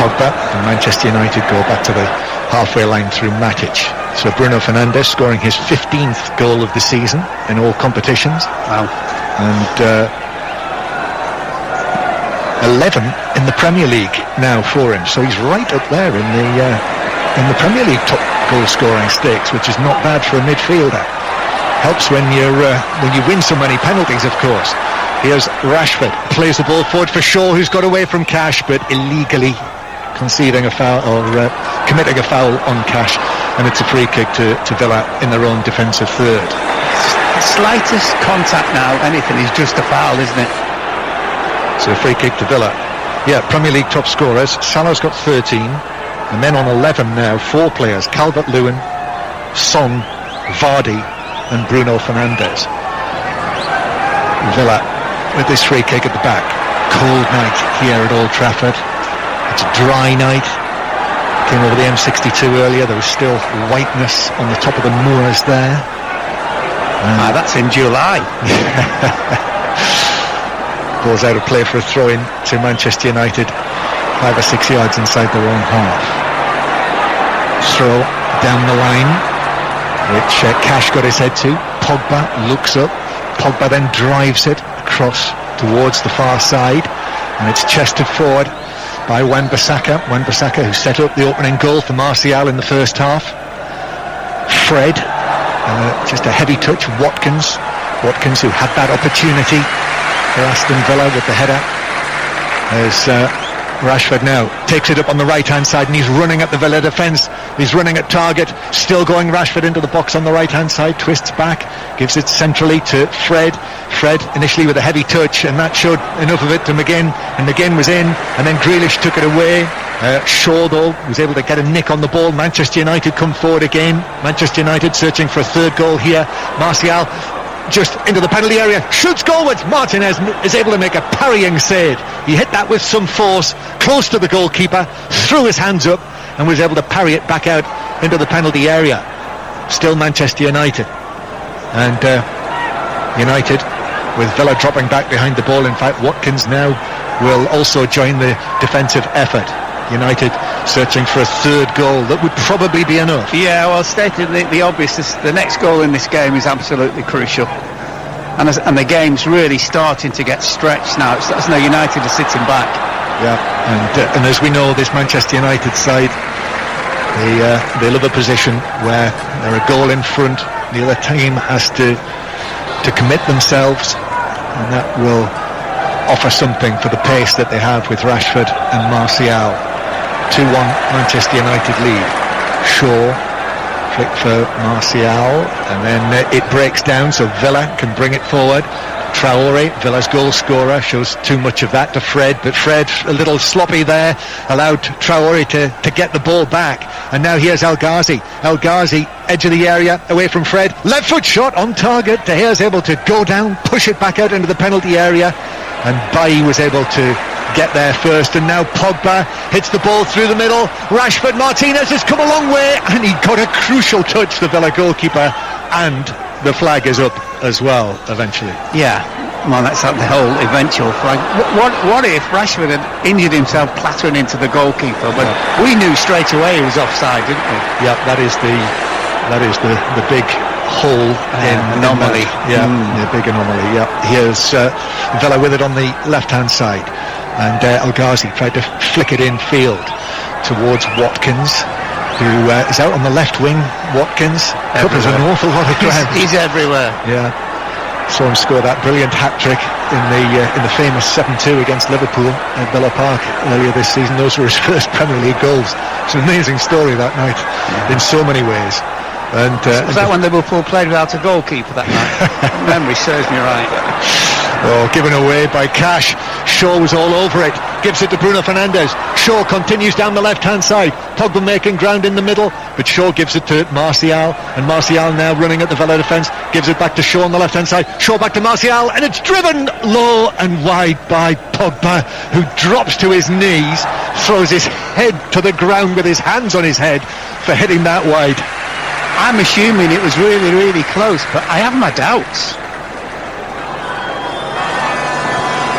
Pogba, and Manchester United go back to the halfway line through Matic. So Bruno Fernandes scoring his 15th goal of the season in all competitions. Wow. And 11 in the Premier League now for him, so he's right up there in the Premier League top goal scoring stakes, which is not bad for a midfielder. Helps when you win so many penalties, of course. Here's Rashford, plays the ball forward for Shaw, who's got away from Cash, but illegally conceding a foul, or committing a foul on Cash, and it's a free kick to Villa in their own defensive third. The slightest contact now, anything, is just a foul, isn't it? So a free kick to Villa. Yeah, Premier League top scorers. Salah's got 13, and then on 11 now, 4 players: Calvert-Lewin, Son, Vardy, and Bruno Fernandes. Villa with this free kick at the back. Cold night here at Old Trafford. It's a dry night. Came over the M62 earlier. There was still whiteness on the top of the moors there. That's in July. Ball's out of play for a throw-in to Manchester United, 5 or 6 yards inside their own half. Throw down the line, which Cash got his head to. Pogba looks up. Pogba then drives it across towards the far side, and it's chested forward by Wan-Bissaka. Wan-Bissaka, who set up the opening goal for Martial in the first half. Fred, just a heavy touch. Watkins, who had that opportunity for Aston Villa with the header. As Rashford now takes it up on the right hand side, and he's running at the Villa defence. He's running at target, still going Rashford into the box on the right hand side, twists back, gives it centrally to Fred. Fred initially with a heavy touch, and that showed enough of it to McGinn, and McGinn was in, and then Grealish took it away. Shaw though was able to get a nick on the ball. Manchester United come forward again. Manchester United searching for a third goal here. Martial just into the penalty area, shoots goalwards. Martinez is able to make a parrying save. He hit that with some force, close to the goalkeeper, threw his hands up and was able to parry it back out into the penalty area. Still Manchester United, and United with Villa dropping back behind the ball. In fact, Watkins now will also join the defensive effort. United searching for a third goal that would probably be enough. Yeah, well, stated the obvious, the next goal in this game is absolutely crucial, and the game's really starting to get stretched now. It's no United are sitting back. Yeah, and as we know, this Manchester United side, they love a position where they're a goal in front. The other team has to commit themselves, and that will offer something for the pace that they have with Rashford and Martial. 2-1 Manchester United lead. Shaw flick for Martial, and then it breaks down so Villa can bring it forward. Traore, Villa's goal scorer, shows too much of that to Fred, but Fred a little sloppy there, allowed Traore to get the ball back, and now here's El Ghazi. El Ghazi, edge of the area, away from Fred, left foot shot on target. De Gea's able to go down, push it back out into the penalty area, and Bailly was able to get there first, and now Pogba hits the ball through the middle. Rashford, Martinez has come a long way, and he got a crucial touch, the Villa goalkeeper, and the flag is up as well eventually. Yeah, well, that's the whole eventual flag. What if Rashford had injured himself clattering into the goalkeeper? But we knew straight away he was offside, didn't we? Yeah, that is the big hole in anomaly. The big anomaly. Yeah, here's Villa with it on the left hand side, and El Ghazi tried to flick it in field towards Watkins, who is out on the left wing. Watkins covers an awful lot of ground. He's everywhere. Yeah, saw him score that brilliant hat-trick in the famous 7-2 against Liverpool at Villa Park earlier this season. Those were his first Premier League goals. It's an amazing story that night, in so many ways. And was that when Liverpool played without a goalkeeper that night? Memory serves me right. Oh, given away by Cash. Shaw was all over it, gives it to Bruno Fernandes. Shaw continues down the left hand side. Pogba making ground in the middle, but Shaw gives it to Martial, and Martial now running at the Villa defence, gives it back to Shaw on the left hand side. Shaw back to Martial, and it's driven low and wide by Pogba, who drops to his knees, throws his head to the ground with his hands on his head for hitting that wide. I'm assuming it was really, really close, but I have my doubts.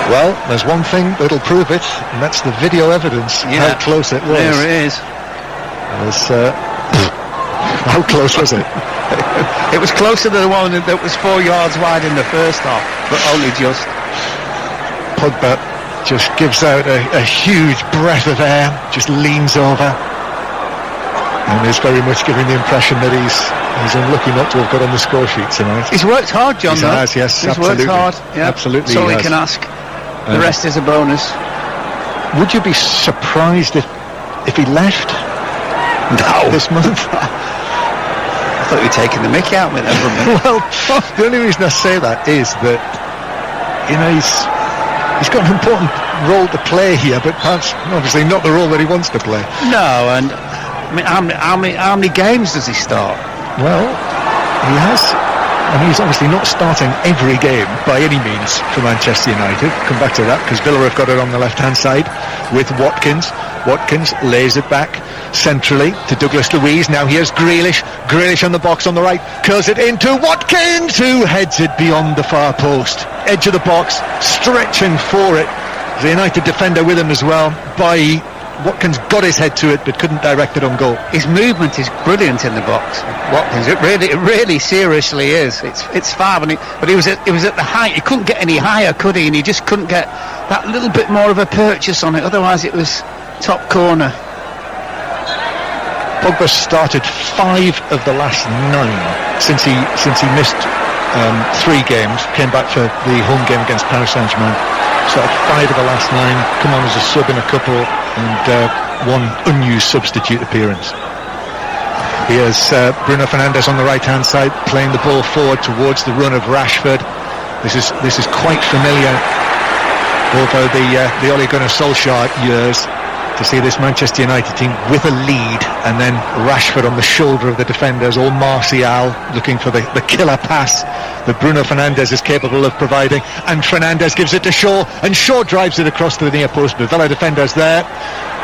Well, there's one thing that'll prove it, and that's the video evidence, how close it was. There it is. How close was it? It was closer than the one that was 4 yards wide in the first half, but only just. Pogba just gives out a huge breath of air, just leans over, and is very much giving the impression that he's unlucky not to have got on the score sheet tonight. He's worked hard, John. He has, yes, he's absolutely. Worked hard, yeah. Absolutely. So he can ask. The rest is a bonus. Would you be surprised if he left? No. This month? I thought you were taking the mickey out with everyone. Well, the only reason I say that is that, he's got an important role to play here, but perhaps obviously not the role that he wants to play. No, and I mean, how many games does he start? Well, he has. And he's obviously not starting every game by any means for Manchester United. Come back to that, because Villa have got it on the left-hand side with Watkins. Watkins lays it back centrally to Douglas Luiz. Now here's Grealish. Grealish on the box on the right, curls it into Watkins, who heads it beyond the far post. Edge of the box, stretching for it. The United defender with him as well. Watkins got his head to it but couldn't direct it on goal. His movement is brilliant in the box, Watkins. It really seriously is. It's far, but he was at the height. He couldn't get any higher, could he? And he just couldn't get that little bit more of a purchase on it. Otherwise, it was top corner. Pogba started 5 of the last 9 since he missed 3 games. Came back for the home game against Paris Saint-Germain. Started 5 of the last 9. Come on as a sub in a couple, and 1 unused substitute appearance. Here's Bruno Fernandes on the right hand side, playing the ball forward towards the run of Rashford. This is quite familiar over the Ole Gunnar Solskjaer years, to see this Manchester United team with a lead and then Rashford on the shoulder of the defenders, or Martial looking for the killer pass that Bruno Fernandes is capable of providing, and Fernandes gives it to Shaw, and Shaw drives it across to the near post, but Villa defenders there.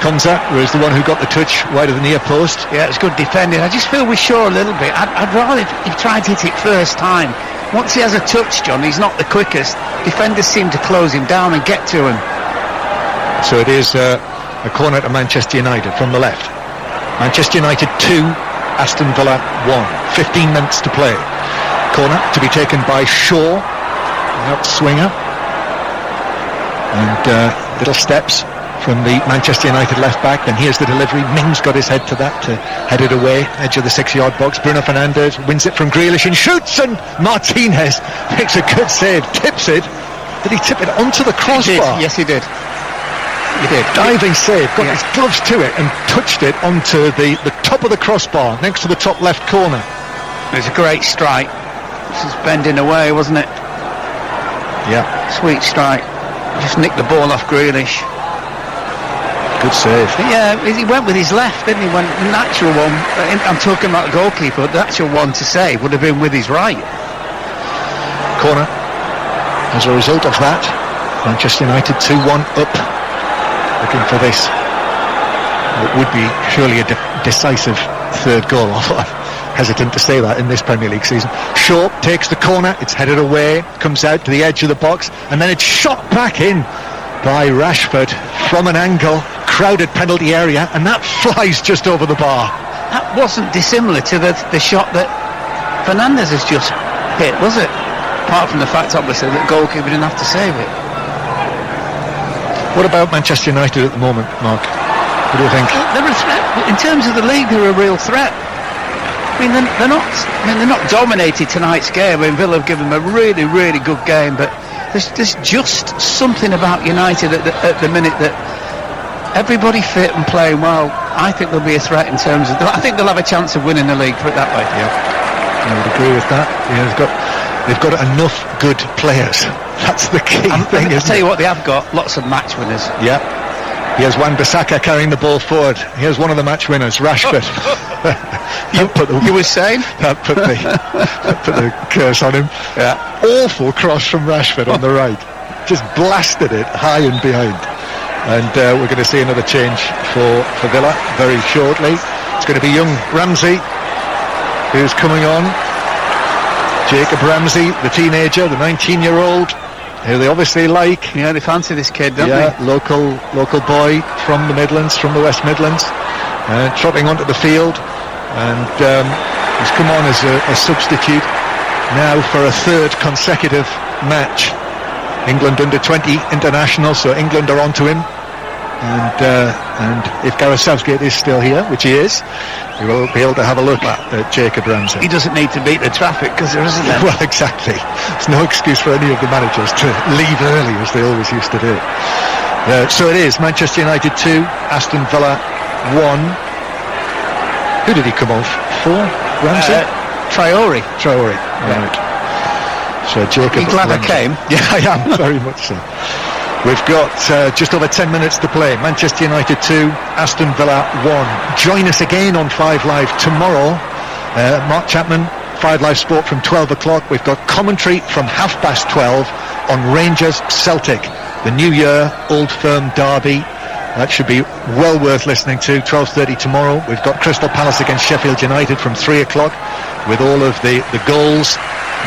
Konza was the one who got the touch wide of the near post. Yeah, it's good defending. I just feel with Shaw a little bit. I'd rather if he tried to hit it first time. Once he has a touch, John, he's not the quickest. Defenders seem to close him down and get to him. So it is a corner to Manchester United from the left. Manchester United 2, Aston Villa 1. 15 minutes to play. Corner to be taken by Shaw, out swinger, and little steps from the Manchester United left back. Then here's the delivery. Mings got his head to that to head it away, edge of the 6-yard box. Bruno Fernandes wins it from Grealish and shoots, and Martinez makes a good save, tips it. Did he tip it onto the crossbar? Yes, he did. He did. Diving save, got his gloves to it and touched it onto the top of the crossbar next to the top left corner. It was a great strike. This was bending away, wasn't it? Yeah. Sweet strike. Just nicked the ball off Grealish. Good save. Yeah, he went with his left, didn't he? When the natural one, I'm talking about the goalkeeper, the actual one to save would have been with his right. Corner. As a result of that, Manchester United 2-1 up. Looking for this. It would be surely a decisive third goal, although I'm hesitant to say that in this Premier League season. Shaw takes the corner, it's headed away, comes out to the edge of the box, and then it's shot back in by Rashford from an angle, crowded penalty area, and that flies just over the bar. That wasn't dissimilar to the shot that Fernandes has just hit, was it? Apart from the fact, obviously, that goalkeeper didn't have to save it. What about Manchester United at the moment, Mark? What do you think? They're a threat. In terms of the league, they're a real threat. I mean, they're not dominated tonight's game. I mean, Villa have given them a really, really good game, but there's just something about United at the minute that everybody fit and playing well. I think they'll be a threat in terms of. I think they'll have a chance of winning the league. Put it that way. Yeah, I would agree with that. Yeah, they've got enough good players. That's the key thing. I'll tell you what, they have got lots of match winners. Yeah. Here's Wan-Bissaka carrying the ball forward. Here's one of the match winners, Rashford. You were saying? That put the curse on him. Yeah. Awful cross from Rashford on the right. Just blasted it high and behind. And we're going to see another change for Villa very shortly. It's going to be young Ramsey who's coming on. Jacob Ramsey, the teenager, the 19-year-old, who they obviously like. Yeah, they fancy this kid, don't they? they? Local boy from the Midlands, from the West Midlands, trotting onto the field, and he's come on as a substitute now for a third consecutive match. England under-20 international, so England are onto him, and if Gareth Southgate is still here, which he is, we will be able to have a look at Jacob Ramsey. He doesn't need to beat the traffic because there isn't any. Well, exactly. There's no excuse for any of the managers to leave early as they always used to do. So it is Manchester United 2, Aston Villa 1. Who did he come off for? Ramsey? Traore. Right. So Jacob. Are you glad Ramsey. I came? Yeah, I am, very much so. We've got just over 10 minutes to play. Manchester United 2, Aston Villa 1. Join us again on 5 Live tomorrow. Mark Chapman, 5 Live Sport from 12 o'clock. We've got commentary from 12:30 on Rangers Celtic, the New Year Old Firm derby. That should be well worth listening to. 12:30 tomorrow. We've got Crystal Palace against Sheffield United from 3 o'clock, with all of the goals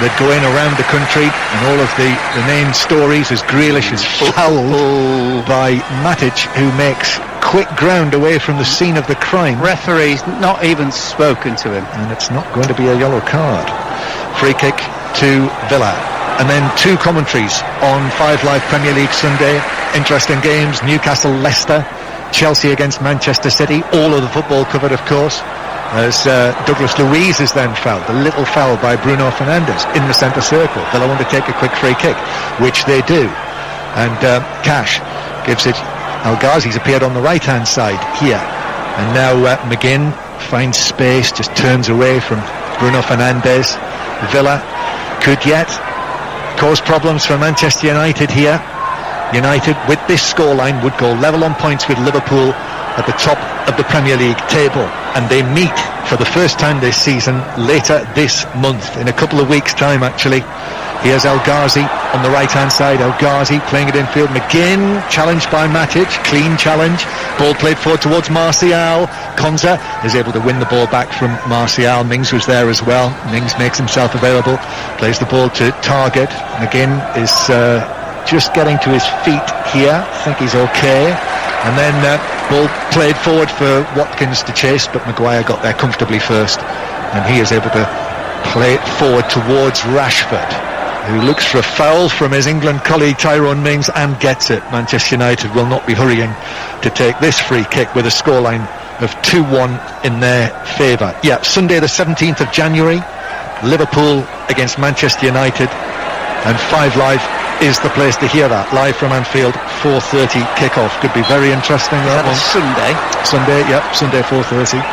that go in around the country, and all of the main stories as Grealish is fouled by Matic, who makes quick ground away from the scene of the crime. Referee's not even spoken to him. And it's not going to be a yellow card. Free kick to Villa. And then 2 commentaries on 5 Live Premier League Sunday. Interesting games: Newcastle, Leicester, Chelsea against Manchester City. All of the football covered, of course, as Douglas Luiz is then fouled. The little foul by Bruno Fernandes in the centre circle. Villa want to take a quick free kick, which they do. And Cash gives it. El Ghazi's appeared on the right-hand side here. And now McGinn finds space, just turns away from Bruno Fernandes. Villa could yet cause problems for Manchester United here. United, with this scoreline, would go level on points with Liverpool at the top of the Premier League table, and they meet for the first time this season later this month, in a couple of weeks' time actually. Here's El Ghazi on the right hand side. El Ghazi playing it infield. McGinn challenged by Matic, clean challenge, ball played forward towards Martial. Konza is able to win the ball back from Martial. Mings was there as well. Mings makes himself available, plays the ball to Target. McGinn is just getting to his feet here. I think he's okay. And then ball played forward for Watkins to chase, but Maguire got there comfortably first, and he is able to play it forward towards Rashford, who looks for a foul from his England colleague Tyrone Mings and gets it. Manchester United will not be hurrying to take this free kick with a scoreline of 2-1 in their favour. Yeah, Sunday the 17th of January, Liverpool against Manchester United, and 5 Live is the place to hear that. Live from Anfield, 4:30 kickoff. Could be very interesting. That one. Sunday, Sunday 4:30.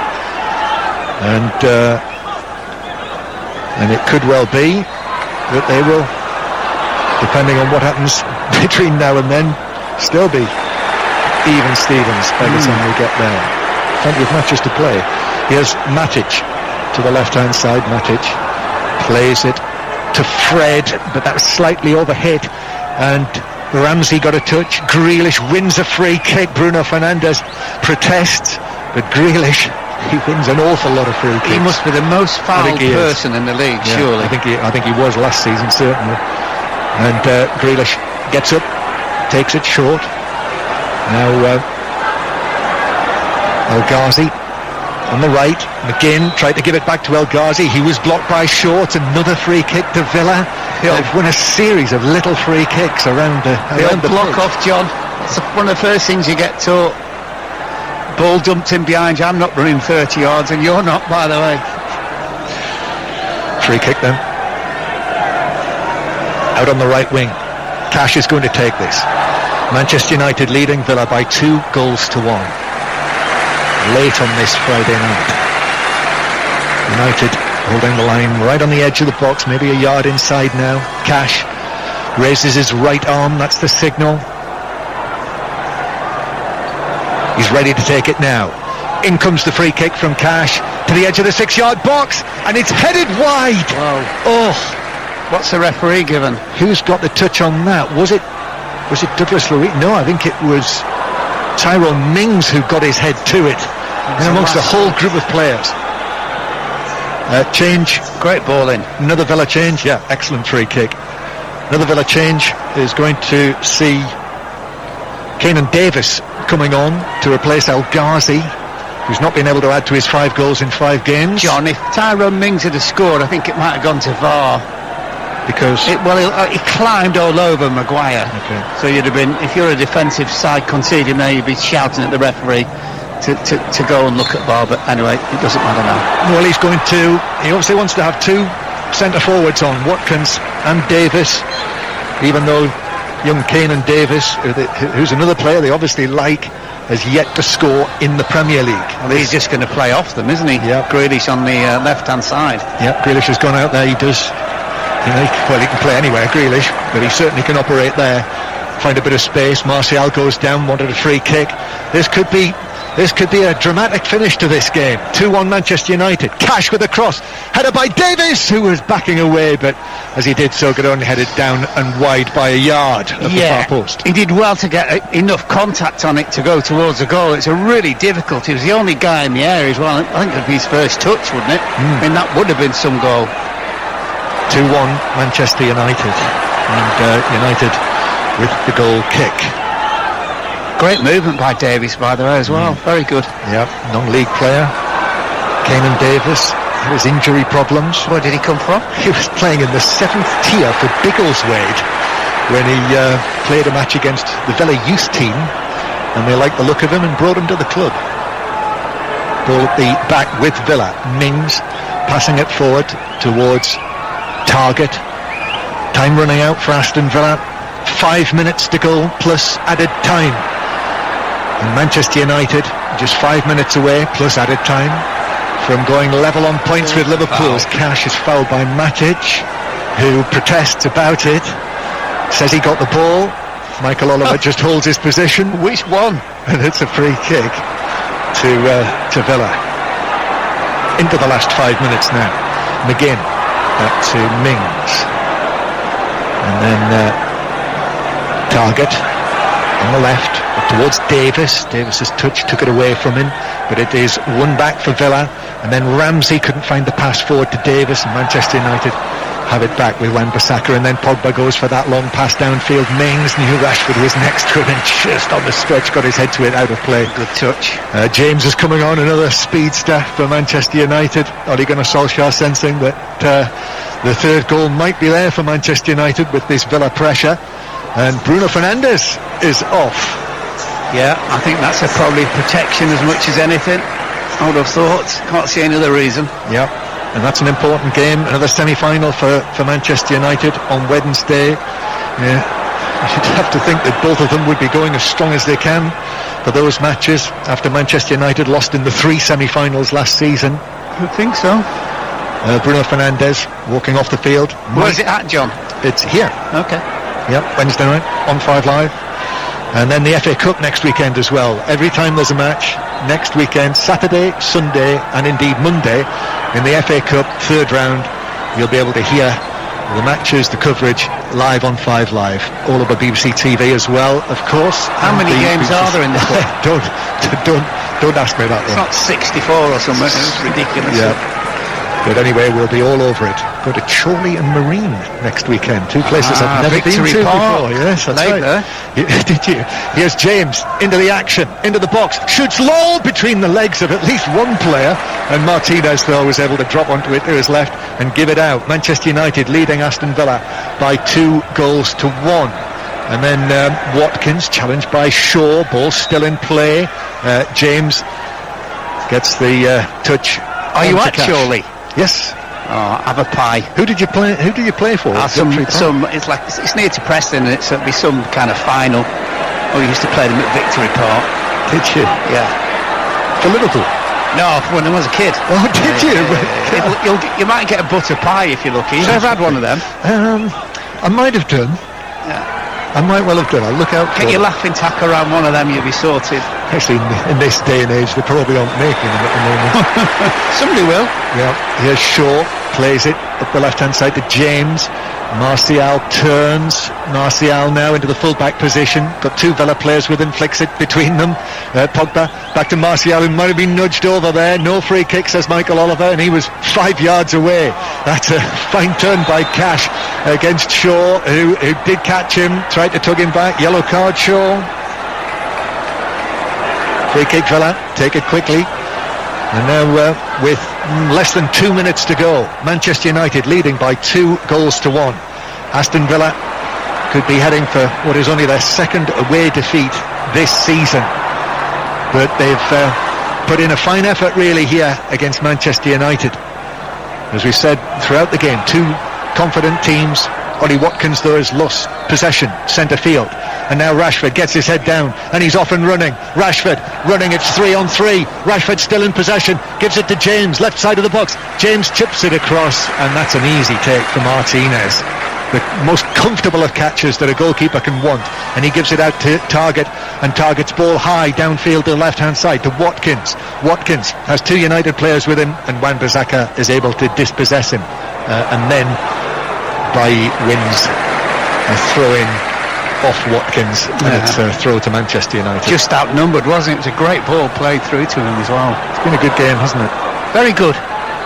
And it could well be that they will, depending on what happens between now and then, still be even Stevens by the time we get there. Plenty of matches to play. Here's Matic to the left-hand side. Matic plays it to Fred, but that was slightly overhit, and Ramsey got a touch. Grealish wins a free kick. Bruno Fernandes protests, but Grealish, he wins an awful lot of free kicks. He must be the most fouled person in the league, yeah, surely. I think he was last season, certainly. And Grealish gets up, takes it short. Now El Ghazi on the right. McGinn tried to give it back to El Ghazi. He was blocked by Short. Another free kick to Villa. They've won a series of little free kicks around the block off, John. That's one of the first things you get taught. Ball dumped in behind you. I'm not running 30 yards, and you're not, by the way. Free kick then. Out on the right wing. Cash is going to take this. Manchester United leading Villa by 2-1. Late on this Friday night. United holding the line right on the edge of the box, maybe a yard inside now. Cash raises his right arm, that's the signal. He's ready to take it now. In comes the free kick from Cash to the edge of the 6-yard box, and it's headed wide. Wow. Oh, what's the referee given? Who's got the touch on that? Was it Douglas Luiz? No, I think it was Tyrone Mings who got his head to it, and amongst a whole group of players. Change. Great ball in. Another Villa change. Yeah, excellent free kick. Another Villa change is going to see Keenan Davis coming on to replace El Ghazi, who's not been able to add to his 5 goals in 5 games. John, if Tyrone Mings had scored, I think it might have gone to VAR. Because he climbed all over Maguire. Okay. So you'd have been, if you're a defensive side conceding there, you'd be shouting at the referee to go and look at VAR. But anyway, it doesn't matter now. Well, he obviously wants to have 2 centre forwards on, Watkins and Davis, even though young Keenan Davis, who's another player they obviously like, has yet to score in the Premier League. Well, he's just going to play off them, isn't he? Yeah. Grealish on the left-hand side. Yeah, Grealish has gone out there. He does. He can play anywhere, Grealish, but he certainly can operate there. Find a bit of space. Martial goes down, wanted a free kick. This could be This could be a dramatic finish to this game. 2-1 Manchester United. Cash with a cross. Headed by Davis, who was backing away, but as he did so, could only head it down and wide by a yard of the far post. He did well to get enough contact on it to go towards the goal. It's a really difficult. He was the only guy in the area as well. I think it would be his first touch, wouldn't it? I mean, that would have been some goal. 2-1 Manchester United. And United with the goal kick. Great movement by Davis, by the way, as well. Very good. Yeah, non-league player. Kanan Davis had his injury problems. Where did he come from? He was playing in the 7th tier for Biggleswade when he played a match against the Villa youth team, and they liked the look of him and brought him to the club. Ball at the back with Villa. Mings passing it forward towards Target. Time running out for Aston Villa. 5 minutes to go plus added time. And Manchester United just 5 minutes away plus added time from going level on points with Liverpool. As Cash is fouled by Matic, who protests about it, says he got the ball. Michael Oliver just holds his position. Which one? And it's a free kick to Villa. Into the last 5 minutes now. McGinn back to Mings, and then Target on the left towards Davis. Davis's touch took it away from him, but it is one back for Villa, and then Ramsey couldn't find the pass forward to Davis, and Manchester United have it back with Wan-Bissaka, and then Pogba goes for that long pass downfield. Mings knew Rashford was next to him and just on the stretch got his head to it, out of play. Good touch. James is coming on, another speedster for Manchester United. Ole Gunnar Solskjaer sensing that the third goal might be there for Manchester United with this Villa pressure, and Bruno Fernandes is off. Yeah, I think that's probably protection as much as anything, I would have thought. Can't see any other reason. Yeah, and that's an important game, another semi-final for Manchester United on Wednesday. Yeah, you'd have to think that both of them would be going as strong as they can for those matches after Manchester United lost in the 3 semi-finals last season. I think so. Bruno Fernandes walking off the field. Where's it at, John? It's here. Okay. Yep, Wednesday night on 5 Live. And then the FA Cup next weekend as well. Every time there's a match, next weekend, Saturday, Sunday, and indeed Monday, in the FA Cup third round, you'll be able to hear the matches, the coverage, live on 5 Live. All over BBC TV as well, of course. How many games are there in the cup? don't ask me that one. It's not 64 or something. It's ridiculous. Yeah. But anyway, we'll be all over it. Go to Chorley and Marine next weekend. 2 places I've never been to before. Yes, that's right. Did you? Here's James into the action, into the box, shoots low between the legs of at least one player, and Martinez though was able to drop onto it to his left and give it out. Manchester United leading Aston Villa by 2-1. And then Watkins challenged by Shaw, ball still in play. James gets the touch. Are you at Chorley? Yes. Oh, have a pie. Who did you play for? Some. It's near to Preston, and it'll be some kind of final. Oh, we used to play them at Victory Park. Did you? Yeah. For Liverpool? No, when I was a kid. Oh, did you? You might get a butter pie if you're lucky. Have you ever had one of them? I might have done. Yeah. I might well have done. I'll look out for Get your laughing tack around one of them, you'll be sorted. Actually, in this day and age, they probably aren't making them at the moment. Somebody will. Yeah, here's Shaw, plays it up the left-hand side to James. Martial turns. Martial now into the full-back position. Got 2 Villa players with him, flicks it between them. Pogba back to Martial, who might have been nudged over there. No free kick, says Michael Oliver, and he was 5 yards away. That's a fine turn by Cash against Shaw, who did catch him, tried to tug him back. Yellow card, Shaw. Free kick, Villa. Take it quickly. And now with less than 2 minutes to go, Manchester United leading by 2-1. Aston Villa could be heading for what is only their second away defeat this season. But they've put in a fine effort really here against Manchester United. As we said throughout the game, 2 confident teams. Ollie Watkins though has lost possession centre field, and now Rashford gets his head down and he's off and running. Rashford running, it's 3-on-3. Rashford still in possession, gives it to James, left side of the box. James chips it across, and that's an easy take for Martinez. the most comfortable of catches that a goalkeeper can want, and he gives it out to Targett, and Targett's ball high downfield to the left hand side to Watkins. Watkins has two United players with him, and Wan-Bissaka is able to dispossess him, and then Bailly wins a throw-in off Watkins, and it's a throw to Manchester United. Just outnumbered, wasn't it? It was a great ball played through to him as well. It's been a good game, hasn't it? Very good.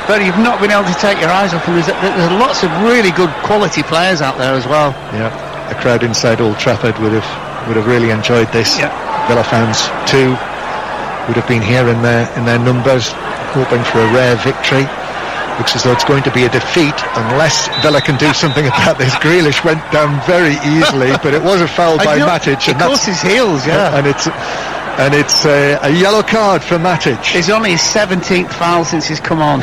But you've not been able to take your eyes off him. There's lots of really good quality players out there as well. Yeah, a crowd inside Old Trafford would have really enjoyed this. Yeah. Villa fans too would have been here in their numbers, hoping for a rare victory. Looks as though it's going to be a defeat unless Villa can do something about this. Grealish went down very easily, but it was a foul by Matic. He caught his heels, yeah. And it's a yellow card for Matic. It's only his 17th foul since he's come on.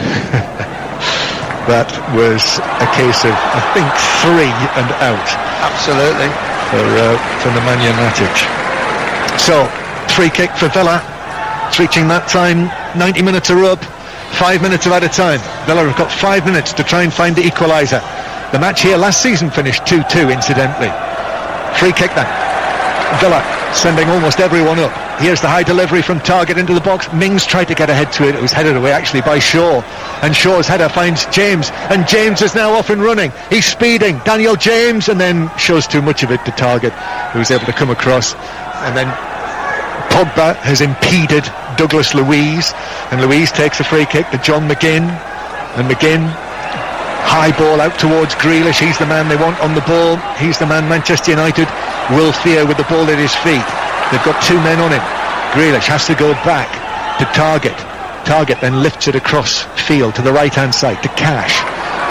That was a case of, I think, 3 and out. Absolutely. For Nemanja Matic. So, free kick for Villa. It's reaching that time. 90 minutes are up. 5 minutes of added time. Villa have got 5 minutes to try and find the equaliser. The match here last season finished 2-2, incidentally. Free kick then. Villa sending almost everyone up. Here's the high delivery from Targett into the box. Mings tried to get ahead to it. It was headed away actually by Shaw, and Shaw's header finds James, and James is now off and running. He's speeding, Daniel James, and then shows too much of it to Targett, who's able to come across, and then Pogba has impeded Douglas Luiz, and Luiz takes a free kick to John McGinn, and McGinn, high ball out towards Grealish. He's the man they want on the ball. He's the man Manchester United will fear with the ball at his feet. They've got 2 men on him. Grealish has to go back to Targett. Targett then lifts it across field to the right hand side to Cash.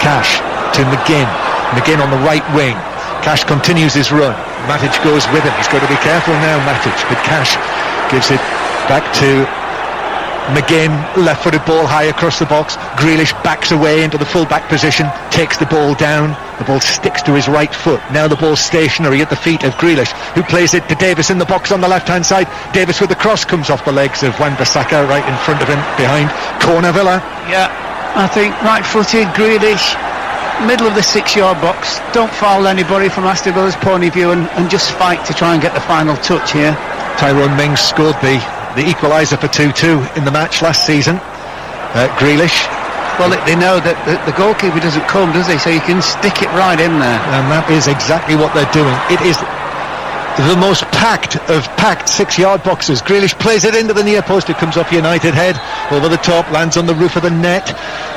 Cash to McGinn. McGinn on the right wing. Cash continues his run. Matic goes with him. He's got to be careful now, Matic, but Cash gives it back to McGinn, left-footed ball high across the box. Grealish backs away into the full-back position, takes the ball down. The ball sticks to his right foot. Now the ball's stationary at the feet of Grealish, who plays it to Davis in the box on the left-hand side. Davis with the cross comes off the legs of Wan-Bissaka right in front of him, behind. Corner Villa. Yeah, I think right-footed, Grealish, middle of the 6-yard box. Don't foul anybody from Aston Villa's point of view, and just fight to try and get the final touch here. Tyrone Mings scored the equaliser for 2-2 in the match last season. Grealish. Well, they know that the goalkeeper doesn't come, does he? So you can stick it right in there. And that is exactly what they're doing. It is the most packed of packed 6-yard boxes. Grealish plays it into the near post. It comes off United head, over the top, lands on the roof of the net.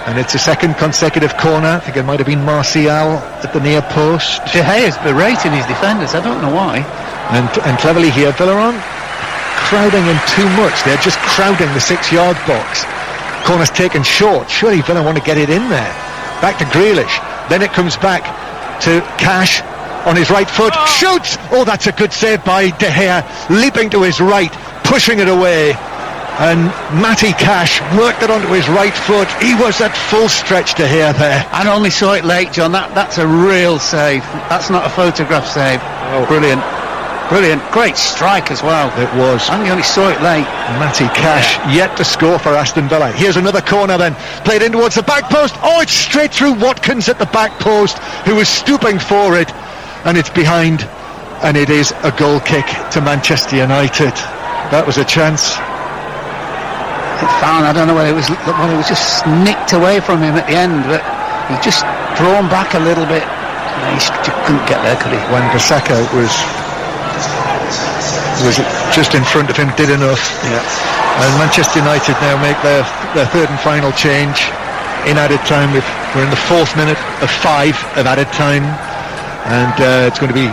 And it's a second consecutive corner. I think it might have been Martial at the near post. De Gea's berating his defenders. I don't know why. And cleverly here, Villa aren't crowding in too much. They're just crowding the 6-yard box. Corner's taken short. Surely Villa want to get it in there. Back to Grealish. Then it comes back to Cash on his right foot. Shoots! Oh, that's a good save by De Gea. Leaping to his right, pushing it away. And Matty Cash worked it onto his right foot. He was at full stretch, De Gea there. I only saw it late, John. That's a real save. That's not a photograph save. Oh. Brilliant. Brilliant. Great strike as well. It was. I only saw it late. Matty Cash yet to score for Aston Villa. Here's another corner then. Played in towards the back post. Oh, it's straight through Watkins at the back post, who was stooping for it. And it's behind. And it is a goal kick to Manchester United. That was a chance. It found, I don't know whether it was just nicked away from him at the end, but he just drawn back a little bit. He just couldn't get there, could he? Wan-Bissaka was just in front of him, did enough. Yeah. And Manchester United now make their third and final change in added time. We're in the 4th minute of 5 of added time, and it's going to be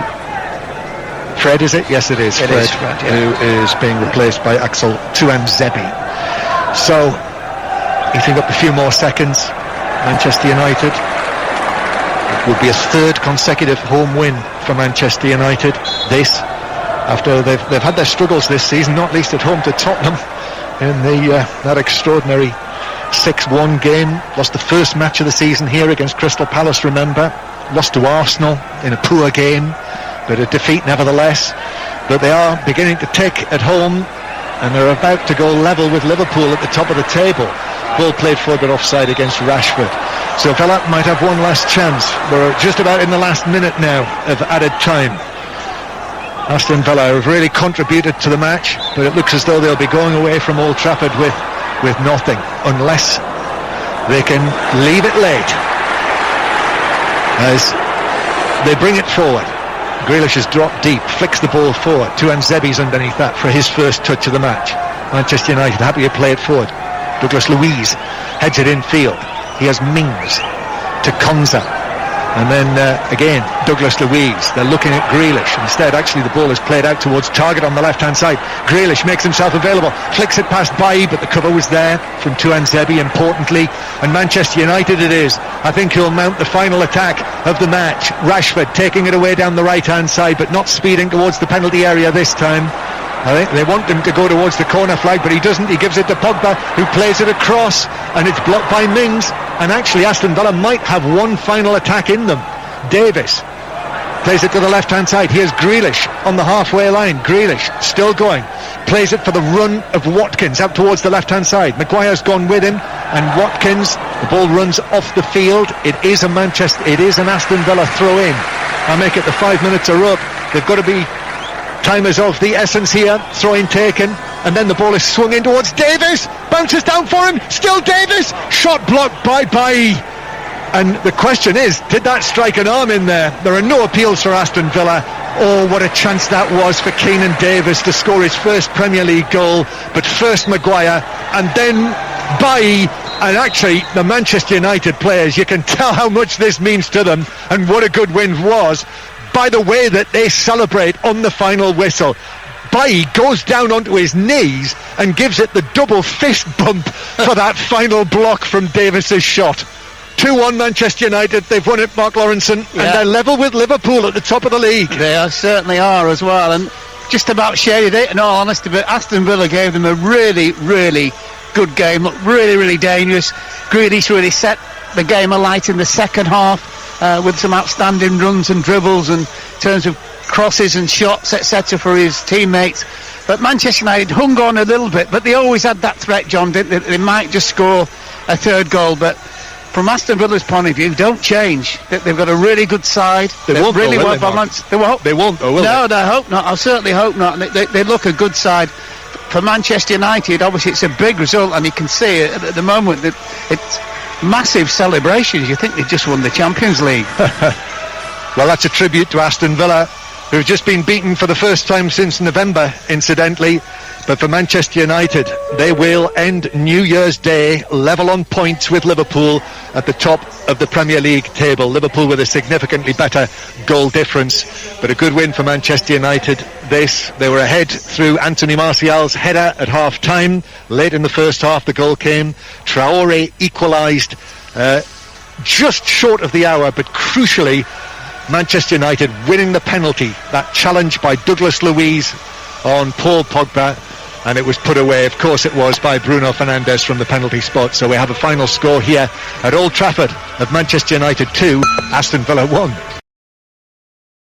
Fred, is it? Yes, it is. It Fred, is Fred, yeah. Who is being replaced by Axel Tuanzebe. So, eating up a few more seconds, Manchester United. It will be a 3rd consecutive home win for Manchester United. This, after they've had their struggles this season, not least at home to Tottenham in that extraordinary 6-1 game. Lost the first match of the season here against Crystal Palace, remember. Lost to Arsenal in a poor game, but a defeat nevertheless. But they are beginning to tick at home, and they're about to go level with Liverpool at the top of the table. Ball played further offside against Rashford. So Villa might have one last chance. We're just about in the last minute now of added time. Aston Villa have really contributed to the match, but it looks as though they'll be going away from Old Trafford with nothing, unless they can leave it late. As they bring it forward, Grealish has dropped deep, flicks the ball forward. Tuanzebe's underneath that for his first touch of the match. Manchester United happy to play it forward. Douglas Luiz heads it infield. He has Mings to Konza. And then again, Douglas Luiz. They're looking at Grealish. Instead, actually, the ball is played out towards target on the left-hand side. Grealish makes himself available, flicks it past Bailly, but the cover was there from Tuanzebe, importantly. And Manchester United it is. I think he'll mount the final attack of the match. Rashford taking it away down the right-hand side, but not speeding towards the penalty area this time. I think they want him to go towards the corner flag, but he doesn't. He gives it to Pogba, who plays it across, and it's blocked by Mings. And actually, Aston Villa might have one final attack in them. Davis plays it to the left-hand side. Here's Grealish on the halfway line. Grealish still going. Plays it for the run of Watkins out towards the left-hand side. Maguire's gone with him, and Watkins, the ball runs off the field. It is an Aston Villa throw-in. I make it the 5 minutes are up. They've got to be... Time is of the essence here. Throw-in taken, and then the ball is swung in towards Davis. Bounces down for him. Still Davis. Shot blocked by Bailly. And the question is, did that strike an arm in there? There are no appeals for Aston Villa. Oh, what a chance that was for Keenan Davis to score his first Premier League goal. But first Maguire, and then Bailly. And actually, the Manchester United players, you can tell how much this means to them, and what a good win was, by the way that they celebrate on the final whistle. Bailly goes down onto his knees and gives it the double fist bump for that final block from Davis's shot. 2-1 Manchester United. They've won it, Mark Lawrenson, and they're level with Liverpool at the top of the league. They certainly are as well, and just about shaded it in all honesty, but Aston Villa gave them a really, really good game. Looked really, really dangerous. Grealish really set the game alight in the second half. With some outstanding runs and dribbles and in terms of crosses and shots, etc. for his teammates. But Manchester United hung on a little bit, but they always had that threat, John, didn't they? They might just score a third goal, but from Aston Villa's point of view, don't change. They've got a really good side. They won't, really well balanced. They won't, will they? No, I hope not. I certainly hope not. They look a good side. For Manchester United, obviously it's a big result, and you can see it at the moment that it's massive celebrations. You think they've just won the Champions League. Well, that's a tribute to Aston Villa, who've just been beaten for the first time since November, incidentally. But for Manchester United, they will end New Year's Day level on points with Liverpool at the top of the Premier League table. Liverpool with a significantly better goal difference, but a good win for Manchester United. They were ahead through Anthony Martial's header at half-time. Late in the first half, the goal came. Traore equalised just short of the hour, but crucially, Manchester United winning the penalty. That challenge by Douglas Luiz on Paul Pogba, and it was put away, of course it was, by Bruno Fernandes from the penalty spot. So we have a final score here at Old Trafford of Manchester United 2, Aston Villa 1.